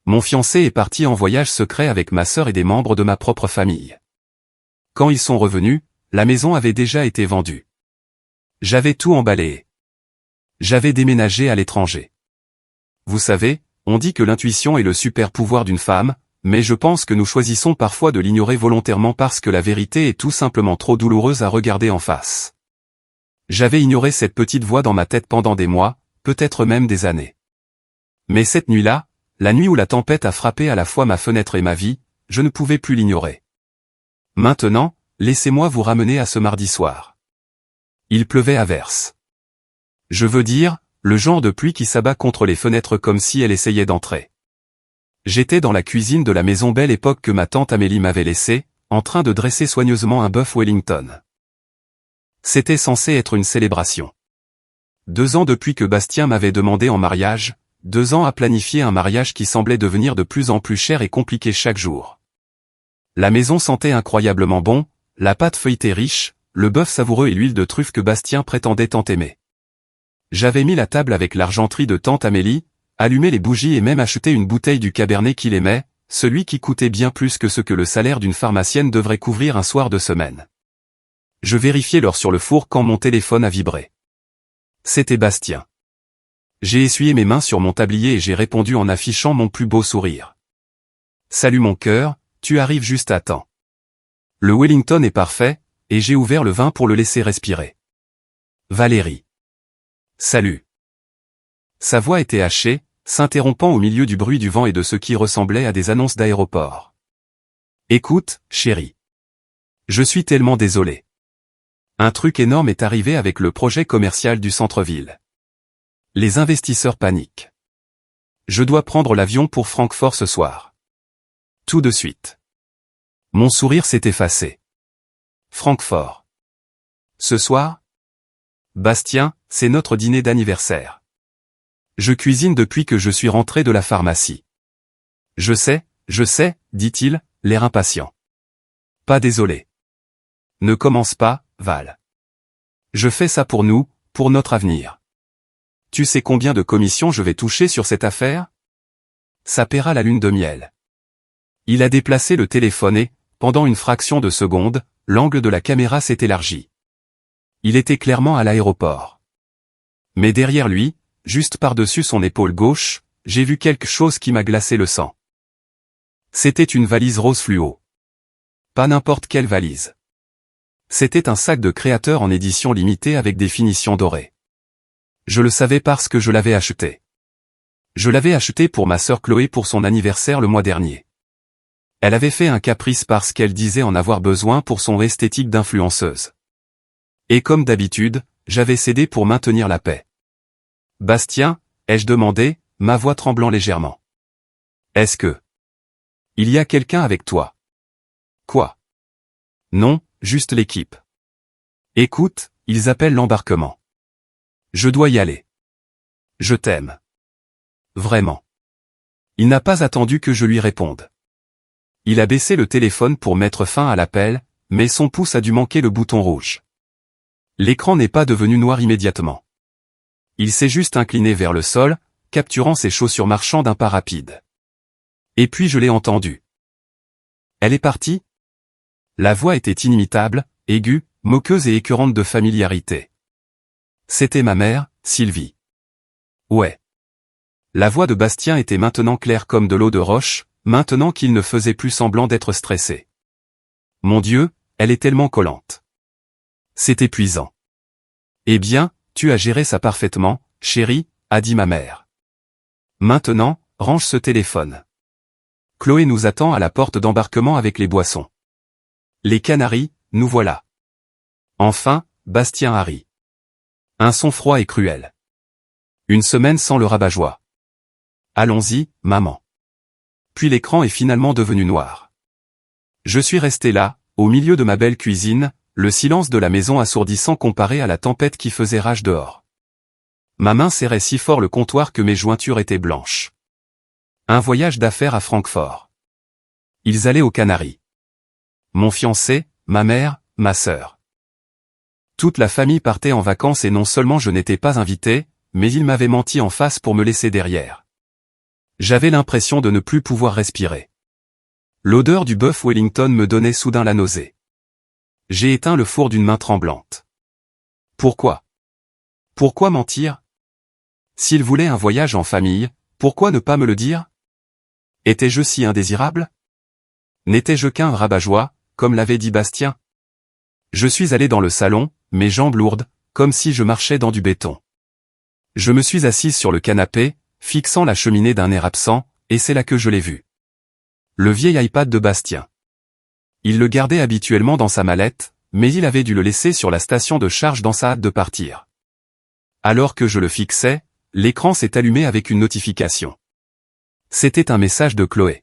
Mon fiancé est parti en voyage secret avec ma sœur et des membres de ma propre famille. Quand ils sont revenus, la maison avait déjà été vendue. J'avais tout emballé. J'avais déménagé à l'étranger. Vous savez, on dit que l'intuition est le super pouvoir d'une femme, mais je pense que nous choisissons parfois de l'ignorer volontairement parce que la vérité est tout simplement trop douloureuse à regarder en face. J'avais ignoré cette petite voix dans ma tête pendant des mois, peut-être même des années. Mais cette nuit-là, la nuit où la tempête a frappé à la fois ma fenêtre et ma vie, je ne pouvais plus l'ignorer. Maintenant, laissez-moi vous ramener à ce mardi soir. Il pleuvait à verse. Je veux dire, le genre de pluie qui s'abat contre les fenêtres comme si elle essayait d'entrer. J'étais dans la cuisine de la maison Belle Époque que ma tante Amélie m'avait laissée, en train de dresser soigneusement un bœuf Wellington. C'était censé être une célébration. 2 ans depuis que Bastien m'avait demandé en mariage, 2 ans à planifier un mariage qui semblait devenir de plus en plus cher et compliqué chaque jour. La maison sentait incroyablement bon, la pâte feuilletée riche, le bœuf savoureux et l'huile de truffe que Bastien prétendait tant aimer. J'avais mis la table avec l'argenterie de tante Amélie, allumé les bougies et même acheté une bouteille du cabernet qu'il aimait, celui qui coûtait bien plus que ce que le salaire d'une pharmacienne devrait couvrir un soir de semaine. Je vérifiais l'heure sur le four quand mon téléphone a vibré. C'était Bastien. J'ai essuyé mes mains sur mon tablier et j'ai répondu en affichant mon plus beau sourire. « Salut mon cœur, tu arrives juste à temps. Le Wellington est parfait, et j'ai ouvert le vin pour le laisser respirer. Valérie. » Salut. Sa voix était hachée, s'interrompant au milieu du bruit du vent et de ce qui ressemblait à des annonces d'aéroport. Écoute, chérie. Je suis tellement désolé. Un truc énorme est arrivé avec le projet commercial du centre-ville. Les investisseurs paniquent. Je dois prendre l'avion pour Francfort ce soir. Tout de suite. Mon sourire s'est effacé. Francfort. Ce soir? Bastien, c'est notre dîner d'anniversaire. Je cuisine depuis que je suis rentré de la pharmacie. Je sais, dit-il, l'air impatient. Pas désolé. Ne commence pas, Val. Je fais ça pour nous, pour notre avenir. Tu sais combien de commissions je vais toucher sur cette affaire? Ça paiera la lune de miel. Il a déplacé le téléphone et, pendant une fraction de seconde, l'angle de la caméra s'est élargi. Il était clairement à l'aéroport. Mais derrière lui, juste par-dessus son épaule gauche, j'ai vu quelque chose qui m'a glacé le sang. C'était une valise rose fluo. Pas n'importe quelle valise. C'était un sac de créateur en édition limitée avec des finitions dorées. Je le savais parce que je l'avais acheté. Je l'avais acheté pour ma sœur Chloé pour son anniversaire le mois dernier. Elle avait fait un caprice parce qu'elle disait en avoir besoin pour son esthétique d'influenceuse. Et comme d'habitude, j'avais cédé pour maintenir la paix. Bastien, ai-je demandé, ma voix tremblant légèrement. Est-ce que... il y a quelqu'un avec toi? Quoi? Non, juste l'équipe. Écoute, ils appellent l'embarquement. Je dois y aller. Je t'aime. Vraiment. Il n'a pas attendu que je lui réponde. Il a baissé le téléphone pour mettre fin à l'appel, mais son pouce a dû manquer le bouton rouge. L'écran n'est pas devenu noir immédiatement. Il s'est juste incliné vers le sol, capturant ses chaussures marchant d'un pas rapide. Et puis je l'ai entendu. Elle est partie? La voix était inimitable, aiguë, moqueuse et écœurante de familiarité. C'était ma mère, Sylvie. Ouais. La voix de Bastien était maintenant claire comme de l'eau de roche, maintenant qu'il ne faisait plus semblant d'être stressé. Mon Dieu, elle est tellement collante. C'est épuisant. Eh bien, tu as géré ça parfaitement, chérie, a dit ma mère. Maintenant, range ce téléphone. Chloé nous attend à la porte d'embarquement avec les boissons. Les Canaries, nous voilà. Enfin, Bastien arrive. Un son froid et cruel. Une semaine sans le rabat-joie. Allons-y, maman. Puis l'écran est finalement devenu noir. Je suis resté là, au milieu de ma belle cuisine, le silence de la maison assourdissant comparé à la tempête qui faisait rage dehors. Ma main serrait si fort le comptoir que mes jointures étaient blanches. Un voyage d'affaires à Francfort. Ils allaient aux Canaries. Mon fiancé, ma mère, ma sœur. Toute la famille partait en vacances et non seulement je n'étais pas invité, mais il m'avait menti en face pour me laisser derrière. J'avais l'impression de ne plus pouvoir respirer. L'odeur du bœuf Wellington me donnait soudain la nausée. J'ai éteint le four d'une main tremblante. Pourquoi? Pourquoi mentir? S'il voulait un voyage en famille, pourquoi ne pas me le dire? Étais-je si indésirable? N'étais-je qu'un rabat-joie, comme l'avait dit Bastien? Je suis allé dans le salon, mes jambes lourdes, comme si je marchais dans du béton. Je me suis assise sur le canapé, fixant la cheminée d'un air absent, et c'est là que je l'ai vu. Le vieil iPad de Bastien. Il le gardait habituellement dans sa mallette, mais il avait dû le laisser sur la station de charge dans sa hâte de partir. Alors que je le fixais, l'écran s'est allumé avec une notification. C'était un message de Chloé.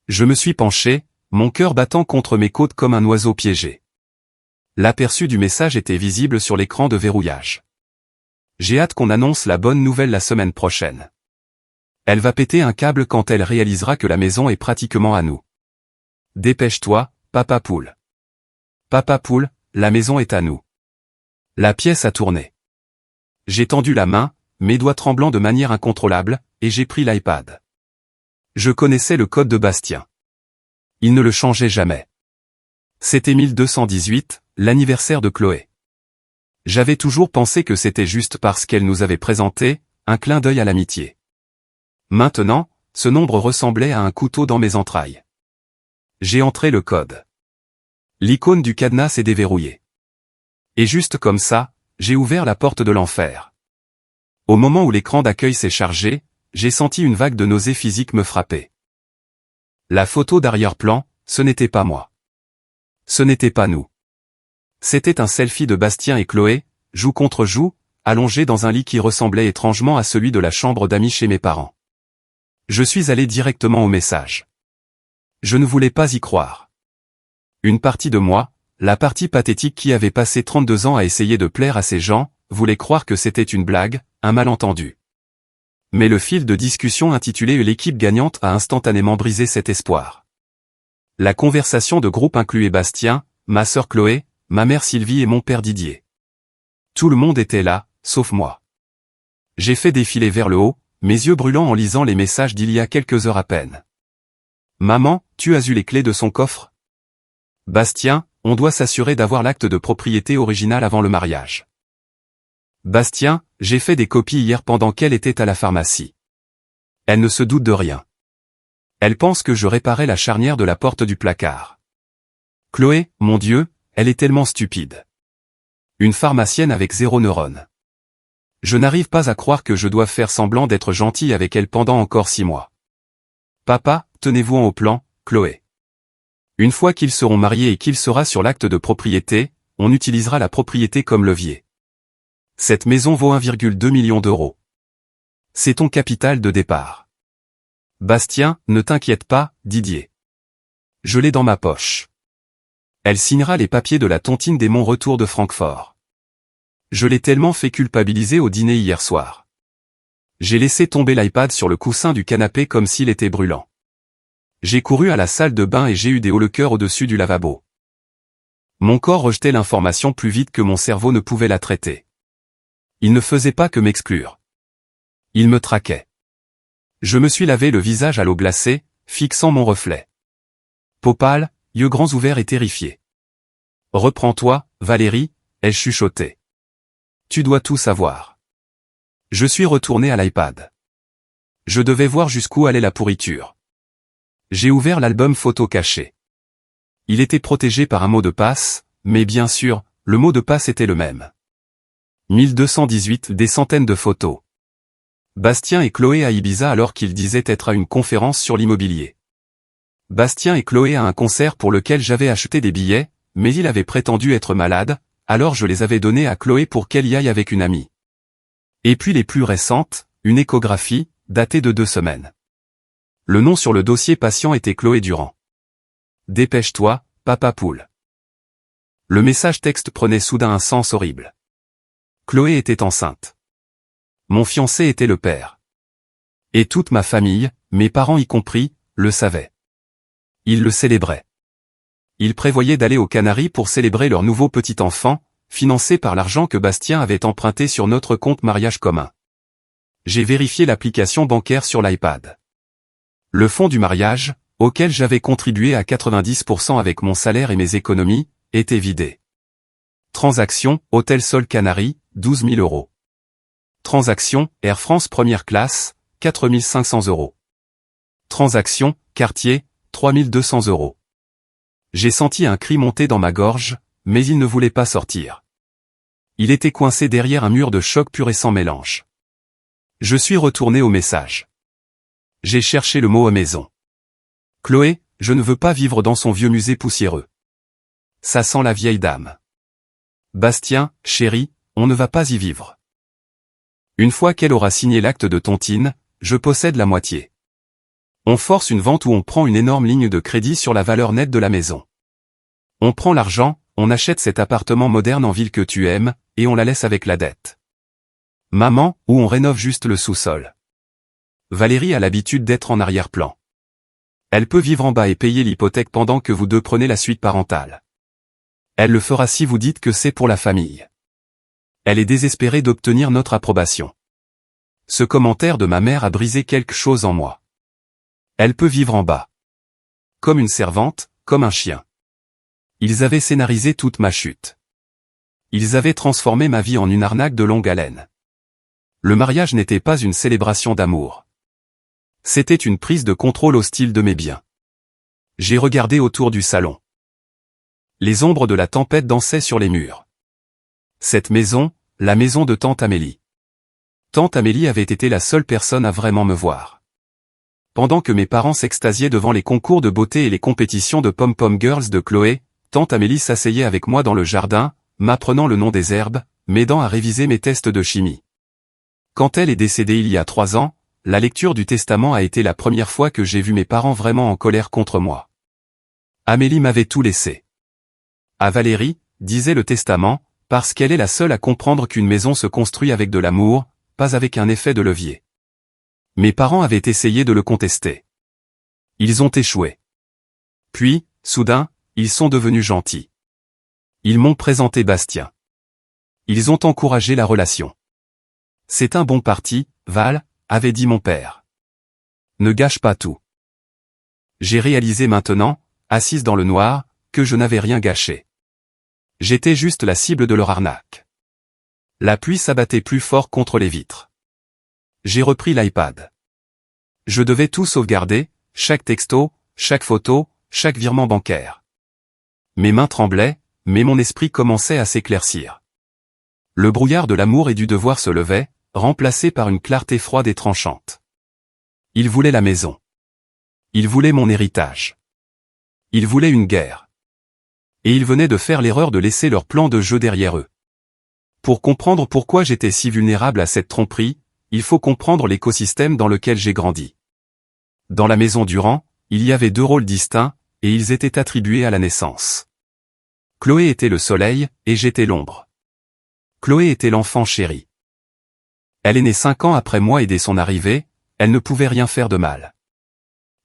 Je me suis penché, mon cœur battant contre mes côtes comme un oiseau piégé. L'aperçu du message était visible sur l'écran de verrouillage. J'ai hâte qu'on annonce la bonne nouvelle la semaine prochaine. Elle va péter un câble quand elle réalisera que la maison est pratiquement à nous. Dépêche-toi, Papa Poule. Papa Poule, la maison est à nous. La pièce a tourné. J'ai tendu la main, mes doigts tremblant de manière incontrôlable, et j'ai pris l'iPad. Je connaissais le code de Bastien. Il ne le changeait jamais. C'était 1218, l'anniversaire de Chloé. J'avais toujours pensé que c'était juste parce qu'elle nous avait présenté, un clin d'œil à l'amitié. Maintenant, ce nombre ressemblait à un couteau dans mes entrailles. J'ai entré le code. L'icône du cadenas s'est déverrouillée. Et juste comme ça, j'ai ouvert la porte de l'enfer. Au moment où l'écran d'accueil s'est chargé, j'ai senti une vague de nausée physique me frapper. La photo d'arrière-plan, ce n'était pas moi. Ce n'était pas nous. C'était un selfie de Bastien et Chloé, joue contre joue, allongés dans un lit qui ressemblait étrangement à celui de la chambre d'amis chez mes parents. Je suis allé directement au message. Je ne voulais pas y croire. Une partie de moi, la partie pathétique qui avait passé 32 ans à essayer de plaire à ces gens, voulait croire que c'était une blague, un malentendu. Mais le fil de discussion intitulé « L'équipe gagnante » a instantanément brisé cet espoir. La conversation de groupe incluait Bastien, ma sœur Chloé, ma mère Sylvie et mon père Didier. Tout le monde était là, sauf moi. J'ai fait défiler vers le haut, mes yeux brûlants en lisant les messages d'il y a quelques heures à peine. Maman, tu as eu les clés de son coffre? Bastien, on doit s'assurer d'avoir l'acte de propriété original avant le mariage. Bastien, j'ai fait des copies hier pendant qu'elle était à la pharmacie. Elle ne se doute de rien. Elle pense que je réparais la charnière de la porte du placard. Chloé, mon Dieu, elle est tellement stupide. Une pharmacienne avec 0 neurones. Je n'arrive pas à croire que je dois faire semblant d'être gentil avec elle pendant encore 6 mois. Papa, tenez-vous au plan, Chloé. Une fois qu'ils seront mariés et qu'il sera sur l'acte de propriété, on utilisera la propriété comme levier. Cette maison vaut 1,2 million d'euros. C'est ton capital de départ. Bastien, ne t'inquiète pas, Didier. Je l'ai dans ma poche. Elle signera les papiers de la tontine des Monts retour de Francfort. Je l'ai tellement fait culpabiliser au dîner hier soir. J'ai laissé tomber l'iPad sur le coussin du canapé comme s'il était brûlant. J'ai couru à la salle de bain et j'ai eu des hauts le cœur au-dessus du lavabo. Mon corps rejetait l'information plus vite que mon cerveau ne pouvait la traiter. Il ne faisait pas que m'exclure. Il me traquait. Je me suis lavé le visage à l'eau glacée, fixant mon reflet. Peau pâle, yeux grands ouverts et terrifiés. Reprends-toi, Valérie, ai-je chuchoté. Tu dois tout savoir. Je suis retourné à l'iPad. Je devais voir jusqu'où allait la pourriture. J'ai ouvert l'album photo caché. Il était protégé par un mot de passe, mais bien sûr, le mot de passe était le même. 1218, des centaines de photos. Bastien et Chloé à Ibiza alors qu'ils disaient être à une conférence sur l'immobilier. Bastien et Chloé à un concert pour lequel j'avais acheté des billets, mais il avait prétendu être malade, alors je les avais donnés à Chloé pour qu'elle y aille avec une amie. Et puis les plus récentes, une échographie, datée de 2 semaines. Le nom sur le dossier patient était Chloé Durand. Dépêche-toi, Papa Poule. Le message texte prenait soudain un sens horrible. Chloé était enceinte. Mon fiancé était le père. Et toute ma famille, mes parents y compris, le savaient. Ils le célébraient. Ils prévoyaient d'aller aux Canaries pour célébrer leur nouveau petit enfant, financé par l'argent que Bastien avait emprunté sur notre compte mariage commun. J'ai vérifié l'application bancaire sur l'iPad. Le fonds du mariage, auquel j'avais contribué à 90% avec mon salaire et mes économies, était vidé. Transaction, Hôtel Sol Canaries, 12 000 €. Transaction, Air France première classe, 4 500 €. Transaction, Cartier, 3 200 €. J'ai senti un cri monter dans ma gorge, mais il ne voulait pas sortir. Il était coincé derrière un mur de choc pur et sans mélange. Je suis retourné au message. J'ai cherché le mot à maison. Chloé, je ne veux pas vivre dans son vieux musée poussiéreux. Ça sent la vieille dame. Bastien, chéri, on ne va pas y vivre. Une fois qu'elle aura signé l'acte de tontine, je possède la moitié. On force une vente où on prend une énorme ligne de crédit sur la valeur nette de la maison. On prend l'argent, on achète cet appartement moderne en ville que tu aimes, et on la laisse avec la dette. Maman, ou on rénove juste le sous-sol. Valérie a l'habitude d'être en arrière-plan. Elle peut vivre en bas et payer l'hypothèque pendant que vous deux prenez la suite parentale. Elle le fera si vous dites que c'est pour la famille. Elle est désespérée d'obtenir notre approbation. Ce commentaire de ma mère a brisé quelque chose en moi. Elle peut vivre en bas. Comme une servante, comme un chien. Ils avaient scénarisé toute ma chute. Ils avaient transformé ma vie en une arnaque de longue haleine. Le mariage n'était pas une célébration d'amour. C'était une prise de contrôle hostile de mes biens. J'ai regardé autour du salon. Les ombres de la tempête dansaient sur les murs. Cette maison, la maison de tante Amélie. Tante Amélie avait été la seule personne à vraiment me voir. Pendant que mes parents s'extasiaient devant les concours de beauté et les compétitions de pom-pom girls de Chloé, tante Amélie s'asseyait avec moi dans le jardin, m'apprenant le nom des herbes, m'aidant à réviser mes tests de chimie. Quand elle est décédée il y a 3 ans, la lecture du testament a été la première fois que j'ai vu mes parents vraiment en colère contre moi. Amélie m'avait tout laissé. À Valérie, disait le testament, parce qu'elle est la seule à comprendre qu'une maison se construit avec de l'amour, pas avec un effet de levier. Mes parents avaient essayé de le contester. Ils ont échoué. Puis, soudain, ils sont devenus gentils. Ils m'ont présenté Bastien. Ils ont encouragé la relation. C'est un bon parti, Val, avait dit mon père. Ne gâche pas tout. J'ai réalisé maintenant, assise dans le noir, que je n'avais rien gâché. J'étais juste la cible de leur arnaque. La pluie s'abattait plus fort contre les vitres. J'ai repris l'iPad. Je devais tout sauvegarder, chaque texto, chaque photo, chaque virement bancaire. Mes mains tremblaient, mais mon esprit commençait à s'éclaircir. Le brouillard de l'amour et du devoir se levait, remplacé par une clarté froide et tranchante. Ils voulaient la maison. Ils voulaient mon héritage. Ils voulaient une guerre. Et ils venaient de faire l'erreur de laisser leur plan de jeu derrière eux. Pour comprendre pourquoi j'étais si vulnérable à cette tromperie, il faut comprendre l'écosystème dans lequel j'ai grandi. Dans la maison Durand, il y avait 2 rôles distincts, et ils étaient attribués à la naissance. Chloé était le soleil, et j'étais l'ombre. Chloé était l'enfant chéri. Elle est née 5 ans après moi et dès son arrivée, elle ne pouvait rien faire de mal.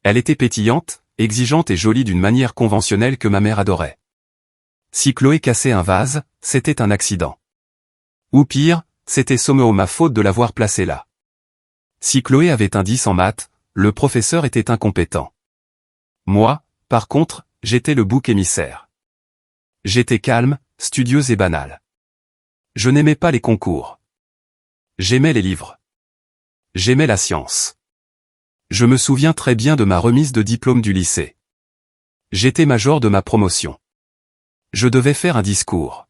Elle était pétillante, exigeante et jolie d'une manière conventionnelle que ma mère adorait. Si Chloé cassait un vase, c'était un accident. Ou pire, c'était somehow ma faute de l'avoir placée là. Si Chloé avait un 10 en maths, le professeur était incompétent. Moi, par contre, j'étais le bouc émissaire. J'étais calme, studieuse et banale. Je n'aimais pas les concours. J'aimais les livres. J'aimais la science. Je me souviens très bien de ma remise de diplôme du lycée. J'étais major de ma promotion. Je devais faire un discours.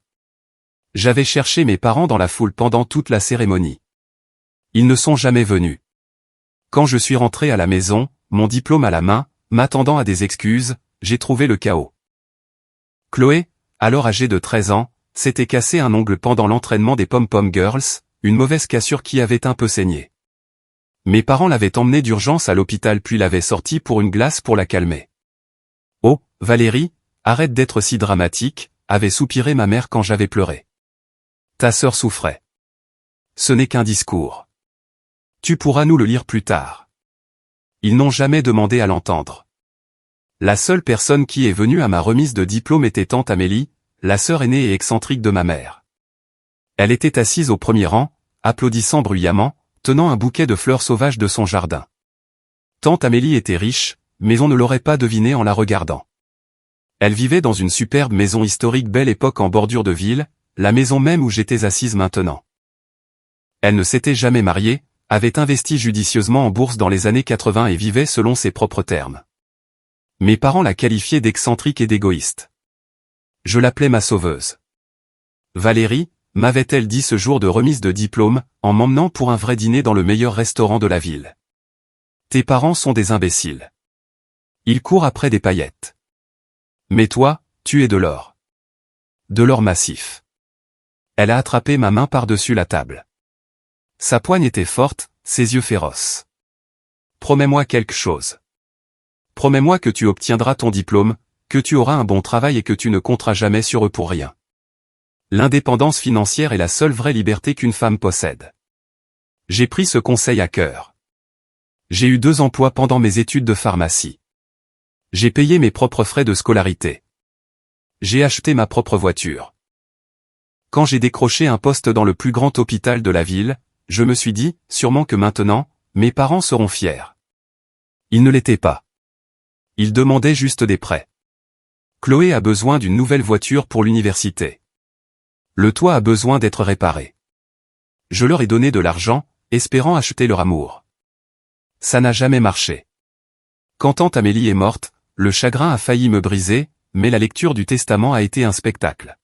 J'avais cherché mes parents dans la foule pendant toute la cérémonie. Ils ne sont jamais venus. Quand je suis rentré à la maison, mon diplôme à la main, m'attendant à des excuses, j'ai trouvé le chaos. Chloé, alors âgée de 13 ans, s'était cassé un ongle pendant l'entraînement des pom-pom girls, une mauvaise cassure qui avait un peu saigné. Mes parents l'avaient emmenée d'urgence à l'hôpital puis l'avaient sortie pour une glace pour la calmer. Oh, Valérie, arrête d'être si dramatique, avait soupiré ma mère quand j'avais pleuré. Ta sœur souffrait. Ce n'est qu'un discours. Tu pourras nous le lire plus tard. Ils n'ont jamais demandé à l'entendre. La seule personne qui est venue à ma remise de diplôme était tante Amélie, la sœur aînée et excentrique de ma mère. Elle était assise au premier rang, applaudissant bruyamment, tenant un bouquet de fleurs sauvages de son jardin. Tante Amélie était riche, mais on ne l'aurait pas deviné en la regardant. Elle vivait dans une superbe maison historique belle époque en bordure de ville, la maison même où j'étais assise maintenant. Elle ne s'était jamais mariée, avait investi judicieusement en bourse dans les années 80 et vivait selon ses propres termes. Mes parents la qualifiaient d'excentrique et d'égoïste. Je l'appelais ma sauveuse. Valérie, m'avait-elle dit ce jour de remise de diplôme, en m'emmenant pour un vrai dîner dans le meilleur restaurant de la ville. Tes parents sont des imbéciles. Ils courent après des paillettes. Mais toi, tu es de l'or. De l'or massif. Elle a attrapé ma main par-dessus la table. Sa poigne était forte, ses yeux féroces. Promets-moi quelque chose. Promets-moi que tu obtiendras ton diplôme, que tu auras un bon travail et que tu ne compteras jamais sur eux pour rien. L'indépendance financière est la seule vraie liberté qu'une femme possède. J'ai pris ce conseil à cœur. J'ai eu 2 emplois pendant mes études de pharmacie. J'ai payé mes propres frais de scolarité. J'ai acheté ma propre voiture. Quand j'ai décroché un poste dans le plus grand hôpital de la ville, je me suis dit, sûrement que maintenant, mes parents seront fiers. Ils ne l'étaient pas. Ils demandaient juste des prêts. Chloé a besoin d'une nouvelle voiture pour l'université. Le toit a besoin d'être réparé. Je leur ai donné de l'argent, espérant acheter leur amour. Ça n'a jamais marché. Quand tante Amélie est morte, le chagrin a failli me briser, mais la lecture du testament a été un spectacle.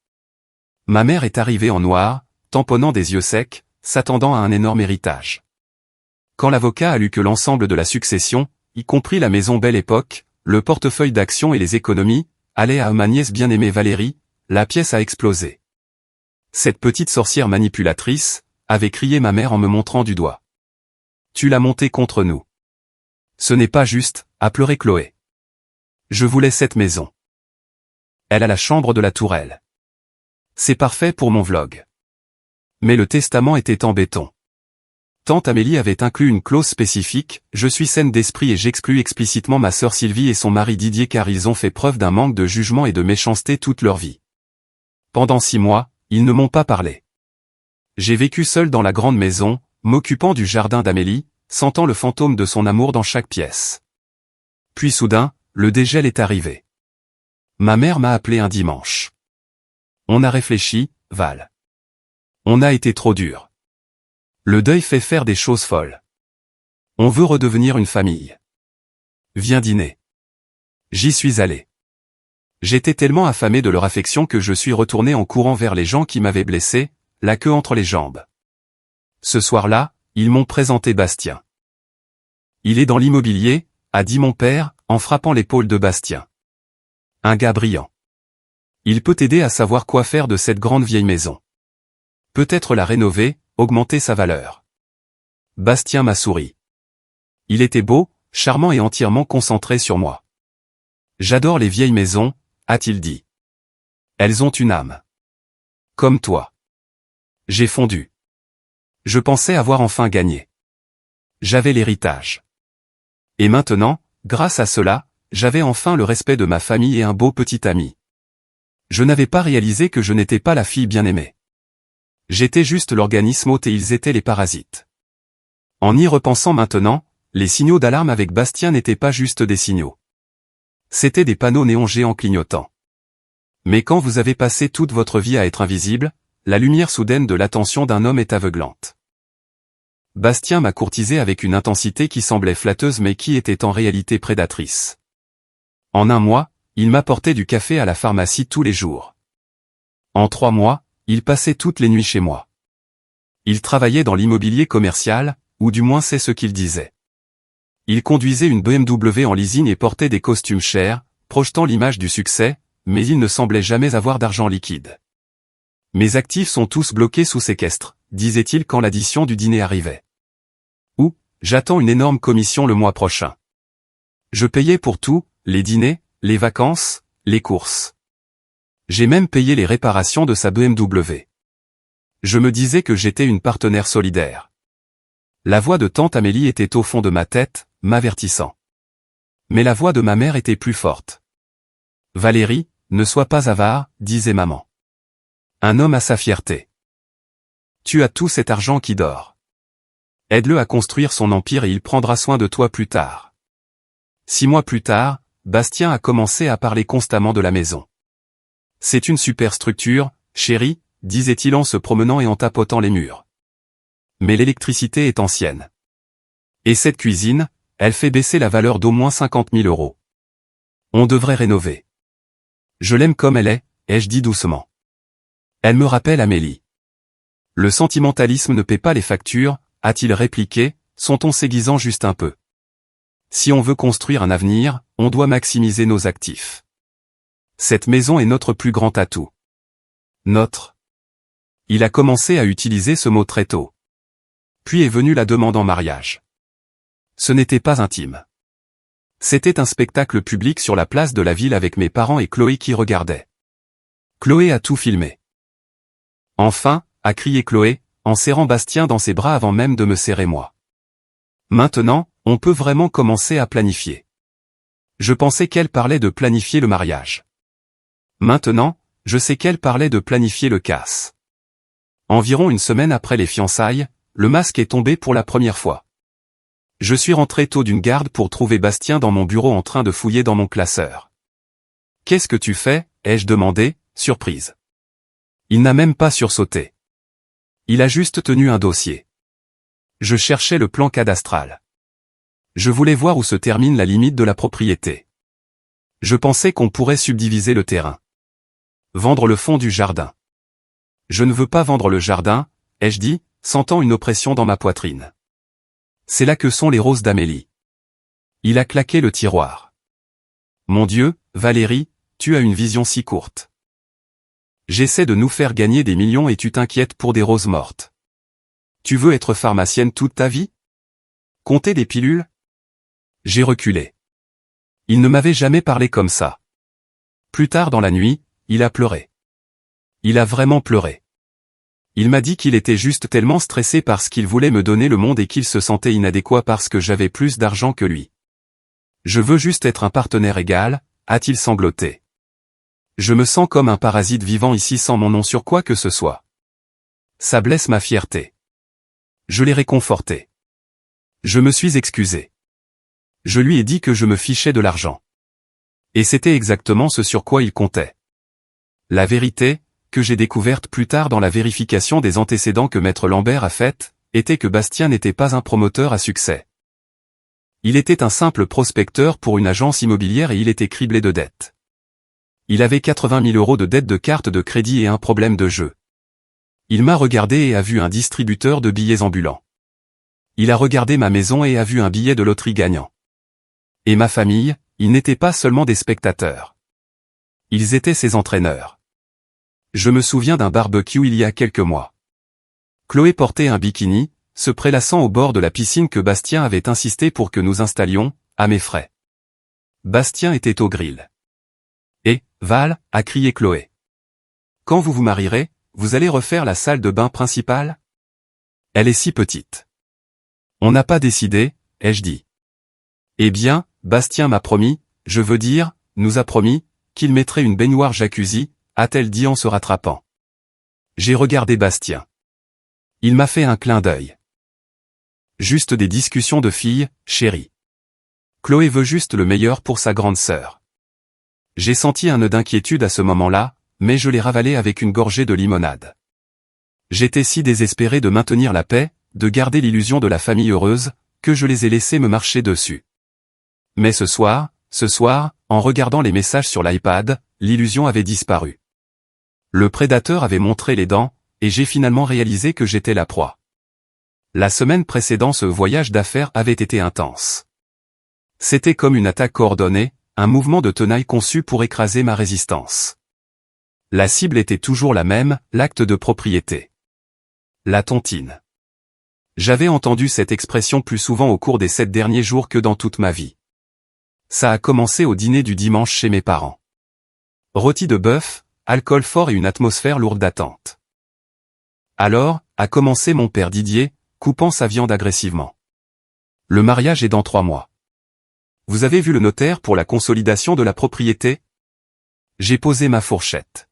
Ma mère est arrivée en noir, tamponnant des yeux secs, s'attendant à un énorme héritage. Quand l'avocat a lu que l'ensemble de la succession, y compris la maison Belle Époque, le portefeuille d'actions et les économies, allait à ma nièce bien-aimée Valérie, la pièce a explosé. Cette petite sorcière manipulatrice, avait crié ma mère en me montrant du doigt. Tu l'as montée contre nous. Ce n'est pas juste, a pleuré Chloé. Je voulais cette maison. Elle a la chambre de la tourelle. C'est parfait pour mon vlog. Mais le testament était en béton. Tante Amélie avait inclus une clause spécifique, je suis saine d'esprit et j'exclus explicitement ma sœur Sylvie et son mari Didier car ils ont fait preuve d'un manque de jugement et de méchanceté toute leur vie. Pendant 6 mois, ils ne m'ont pas parlé. J'ai vécu seul dans la grande maison, m'occupant du jardin d'Amélie, sentant le fantôme de son amour dans chaque pièce. Puis soudain, le dégel est arrivé. Ma mère m'a appelé un dimanche. On a réfléchi, Val. On a été trop dur. Le deuil fait faire des choses folles. On veut redevenir une famille. Viens dîner. J'y suis allé. J'étais tellement affamé de leur affection que je suis retourné en courant vers les gens qui m'avaient blessé, la queue entre les jambes. Ce soir-là, ils m'ont présenté Bastien. Il est dans l'immobilier, a dit mon père, en frappant l'épaule de Bastien. Un gars brillant. Il peut t'aider à savoir quoi faire de cette grande vieille maison. Peut-être la rénover, augmenter sa valeur. Bastien m'a souri. Il était beau, charmant et entièrement concentré sur moi. J'adore les vieilles maisons, a-t-il dit. Elles ont une âme. Comme toi. J'ai fondu. Je pensais avoir enfin gagné. J'avais l'héritage. Et maintenant, grâce à cela, j'avais enfin le respect de ma famille et un beau petit ami. Je n'avais pas réalisé que je n'étais pas la fille bien-aimée. J'étais juste l'organisme hôte et ils étaient les parasites. En y repensant maintenant, les signaux d'alarme avec Bastien n'étaient pas juste des signaux. C'étaient des panneaux néons géants clignotants. Mais quand vous avez passé toute votre vie à être invisible, la lumière soudaine de l'attention d'un homme est aveuglante. Bastien m'a courtisé avec une intensité qui semblait flatteuse mais qui était en réalité prédatrice. En 1 mois, il m'apportait du café à la pharmacie tous les jours. En 3 mois, il passait toutes les nuits chez moi. Il travaillait dans l'immobilier commercial, ou du moins c'est ce qu'il disait. Il conduisait une BMW en leasing et portait des costumes chers, projetant l'image du succès, mais il ne semblait jamais avoir d'argent liquide. Mes actifs sont tous bloqués sous séquestre, disait-il quand l'addition du dîner arrivait. Ou, j'attends une énorme commission le mois prochain. Je payais pour tout, les dîners, les vacances, les courses. J'ai même payé les réparations de sa BMW. Je me disais que j'étais une partenaire solidaire. La voix de tante Amélie était au fond de ma tête, m'avertissant. Mais la voix de ma mère était plus forte. Valérie, ne sois pas avare, disait maman. Un homme a sa fierté. Tu as tout cet argent qui dort. Aide-le à construire son empire et il prendra soin de toi plus tard. 6 mois plus tard, Bastien a commencé à parler constamment de la maison. C'est une super structure, chérie, disait-il en se promenant et en tapotant les murs. Mais l'électricité est ancienne. Et cette cuisine, elle fait baisser la valeur d'au moins 50 000 €. On devrait rénover. Je l'aime comme elle est, ai-je dit doucement. Elle me rappelle Amélie. Le sentimentalisme ne paie pas les factures, a-t-il répliqué, son ton s'aiguisant juste un peu. Si on veut construire un avenir, on doit maximiser nos actifs. Cette maison est notre plus grand atout. Notre. Il a commencé à utiliser ce mot très tôt. Puis est venue la demande en mariage. Ce n'était pas intime. C'était un spectacle public sur la place de la ville avec mes parents et Chloé qui regardaient. Chloé a tout filmé. Enfin, a crié Chloé, en serrant Bastien dans ses bras avant même de me serrer moi. Maintenant, on peut vraiment commencer à planifier. Je pensais qu'elle parlait de planifier le mariage. Maintenant, je sais qu'elle parlait de planifier le casse. Environ une semaine après les fiançailles, le masque est tombé pour la première fois. Je suis rentré tôt d'une garde pour trouver Bastien dans mon bureau en train de fouiller dans mon classeur. « Qu'est-ce que tu fais » ai-je demandé, surprise. Il n'a même pas sursauté. Il a juste tenu un dossier. Je cherchais le plan cadastral. Je voulais voir où se termine la limite de la propriété. Je pensais qu'on pourrait subdiviser le terrain. Vendre le fond du jardin. Je ne veux pas vendre le jardin, ai-je dit, sentant une oppression dans ma poitrine. C'est là que sont les roses d'Amélie. Il a claqué le tiroir. Mon Dieu, Valérie, tu as une vision si courte. J'essaie de nous faire gagner des millions et tu t'inquiètes pour des roses mortes. Tu veux être pharmacienne toute ta vie? Compter des pilules? J'ai reculé. Il ne m'avait jamais parlé comme ça. Plus tard dans la nuit, il a pleuré. Il a vraiment pleuré. Il m'a dit qu'il était juste tellement stressé parce qu'il voulait me donner le monde et qu'il se sentait inadéquat parce que j'avais plus d'argent que lui. Je veux juste être un partenaire égal, a-t-il sangloté. Je me sens comme un parasite vivant ici sans mon nom sur quoi que ce soit. Ça blesse ma fierté. Je l'ai réconforté. Je me suis excusé. Je lui ai dit que je me fichais de l'argent. Et c'était exactement ce sur quoi il comptait. La vérité, que j'ai découverte plus tard dans la vérification des antécédents que Maître Lambert a faite, était que Bastien n'était pas un promoteur à succès. Il était un simple prospecteur pour une agence immobilière et il était criblé de dettes. Il avait 80 000 € de dettes de carte de crédit et un problème de jeu. Il m'a regardé et a vu un distributeur de billets ambulants. Il a regardé ma maison et a vu un billet de loterie gagnant. Et ma famille, ils n'étaient pas seulement des spectateurs. Ils étaient ses entraîneurs. Je me souviens d'un barbecue il y a quelques mois. Chloé portait un bikini, se prélassant au bord de la piscine que Bastien avait insisté pour que nous installions, à mes frais. Bastien était au grill. Et, Val, a crié Chloé. Quand vous vous marierez, vous allez refaire la salle de bain principale? Elle est si petite. On n'a pas décidé, ai-je dit. Eh bien, Bastien m'a promis, je veux dire, nous a promis, qu'il mettrait une baignoire jacuzzi, a-t-elle dit en se rattrapant. J'ai regardé Bastien. Il m'a fait un clin d'œil. Juste des discussions de filles, chérie. Chloé veut juste le meilleur pour sa grande sœur. J'ai senti un nœud d'inquiétude à ce moment-là, mais je l'ai ravalé avec une gorgée de limonade. J'étais si désespéré de maintenir la paix, de garder l'illusion de la famille heureuse, que je les ai laissés me marcher dessus. Mais ce soir, en regardant les messages sur l'iPad, l'illusion avait disparu. Le prédateur avait montré les dents, et j'ai finalement réalisé que j'étais la proie. La semaine précédant ce voyage d'affaires avait été intense. C'était comme une attaque coordonnée, un mouvement de tenaille conçu pour écraser ma résistance. La cible était toujours la même, l'acte de propriété. La tontine. J'avais entendu cette expression plus souvent au cours des 7 derniers jours que dans toute ma vie. Ça a commencé au dîner du dimanche chez mes parents. Rôti de bœuf, alcool fort et une atmosphère lourde d'attente. Alors, a commencé mon père Didier, coupant sa viande agressivement. Le mariage est dans 3 mois. Vous avez vu le notaire pour la consolidation de la propriété? J'ai posé ma fourchette.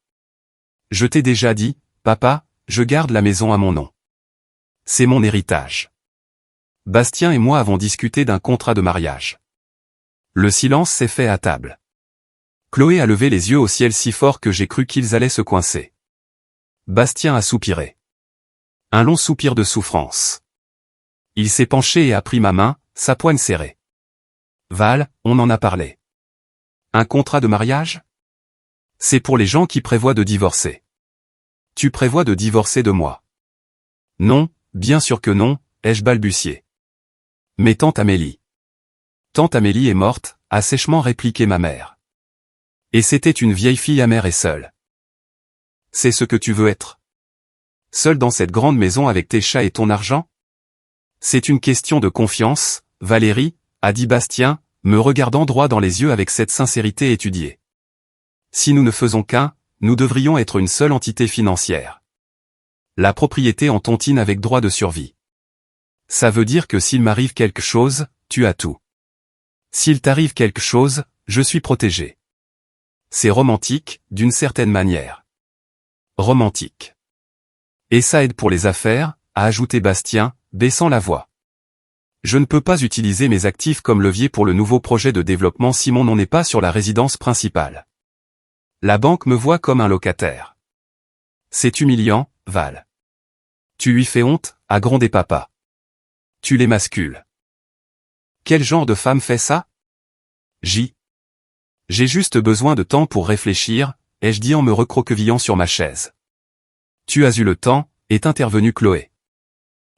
Je t'ai déjà dit, papa, je garde la maison à mon nom. C'est mon héritage. Bastien et moi avons discuté d'un contrat de mariage. Le silence s'est fait à table. Chloé a levé les yeux au ciel si fort que j'ai cru qu'ils allaient se coincer. Bastien a soupiré. Un long soupir de souffrance. Il s'est penché et a pris ma main, sa poigne serrée. Val, on en a parlé. Un contrat de mariage? C'est pour les gens qui prévoient de divorcer. Tu prévois de divorcer de moi? Non, bien sûr que non, ai-je balbutié. Mais tante Amélie. Tante Amélie est morte, a sèchement répliqué ma mère. Et c'était une vieille fille amère et seule. C'est ce que tu veux être? Seule dans cette grande maison avec tes chats et ton argent? C'est une question de confiance, Valérie, a dit Bastien, me regardant droit dans les yeux avec cette sincérité étudiée. Si nous ne faisons qu'un, nous devrions être une seule entité financière. La propriété en tontine avec droit de survie. Ça veut dire que s'il m'arrive quelque chose, tu as tout. S'il t'arrive quelque chose, je suis protégé. C'est romantique, d'une certaine manière. Romantique. Et ça aide pour les affaires, a ajouté Bastien, baissant la voix. Je ne peux pas utiliser mes actifs comme levier pour le nouveau projet de développement si mon nom n'est pas sur la résidence principale. La banque me voit comme un locataire. C'est humiliant, Val. Tu lui fais honte, a grondé papa. Tu l'émascules. Quel genre de femme fait ça? J'ai juste besoin de temps pour réfléchir, ai-je dit en me recroquevillant sur ma chaise. Tu as eu le temps, est intervenue Chloé.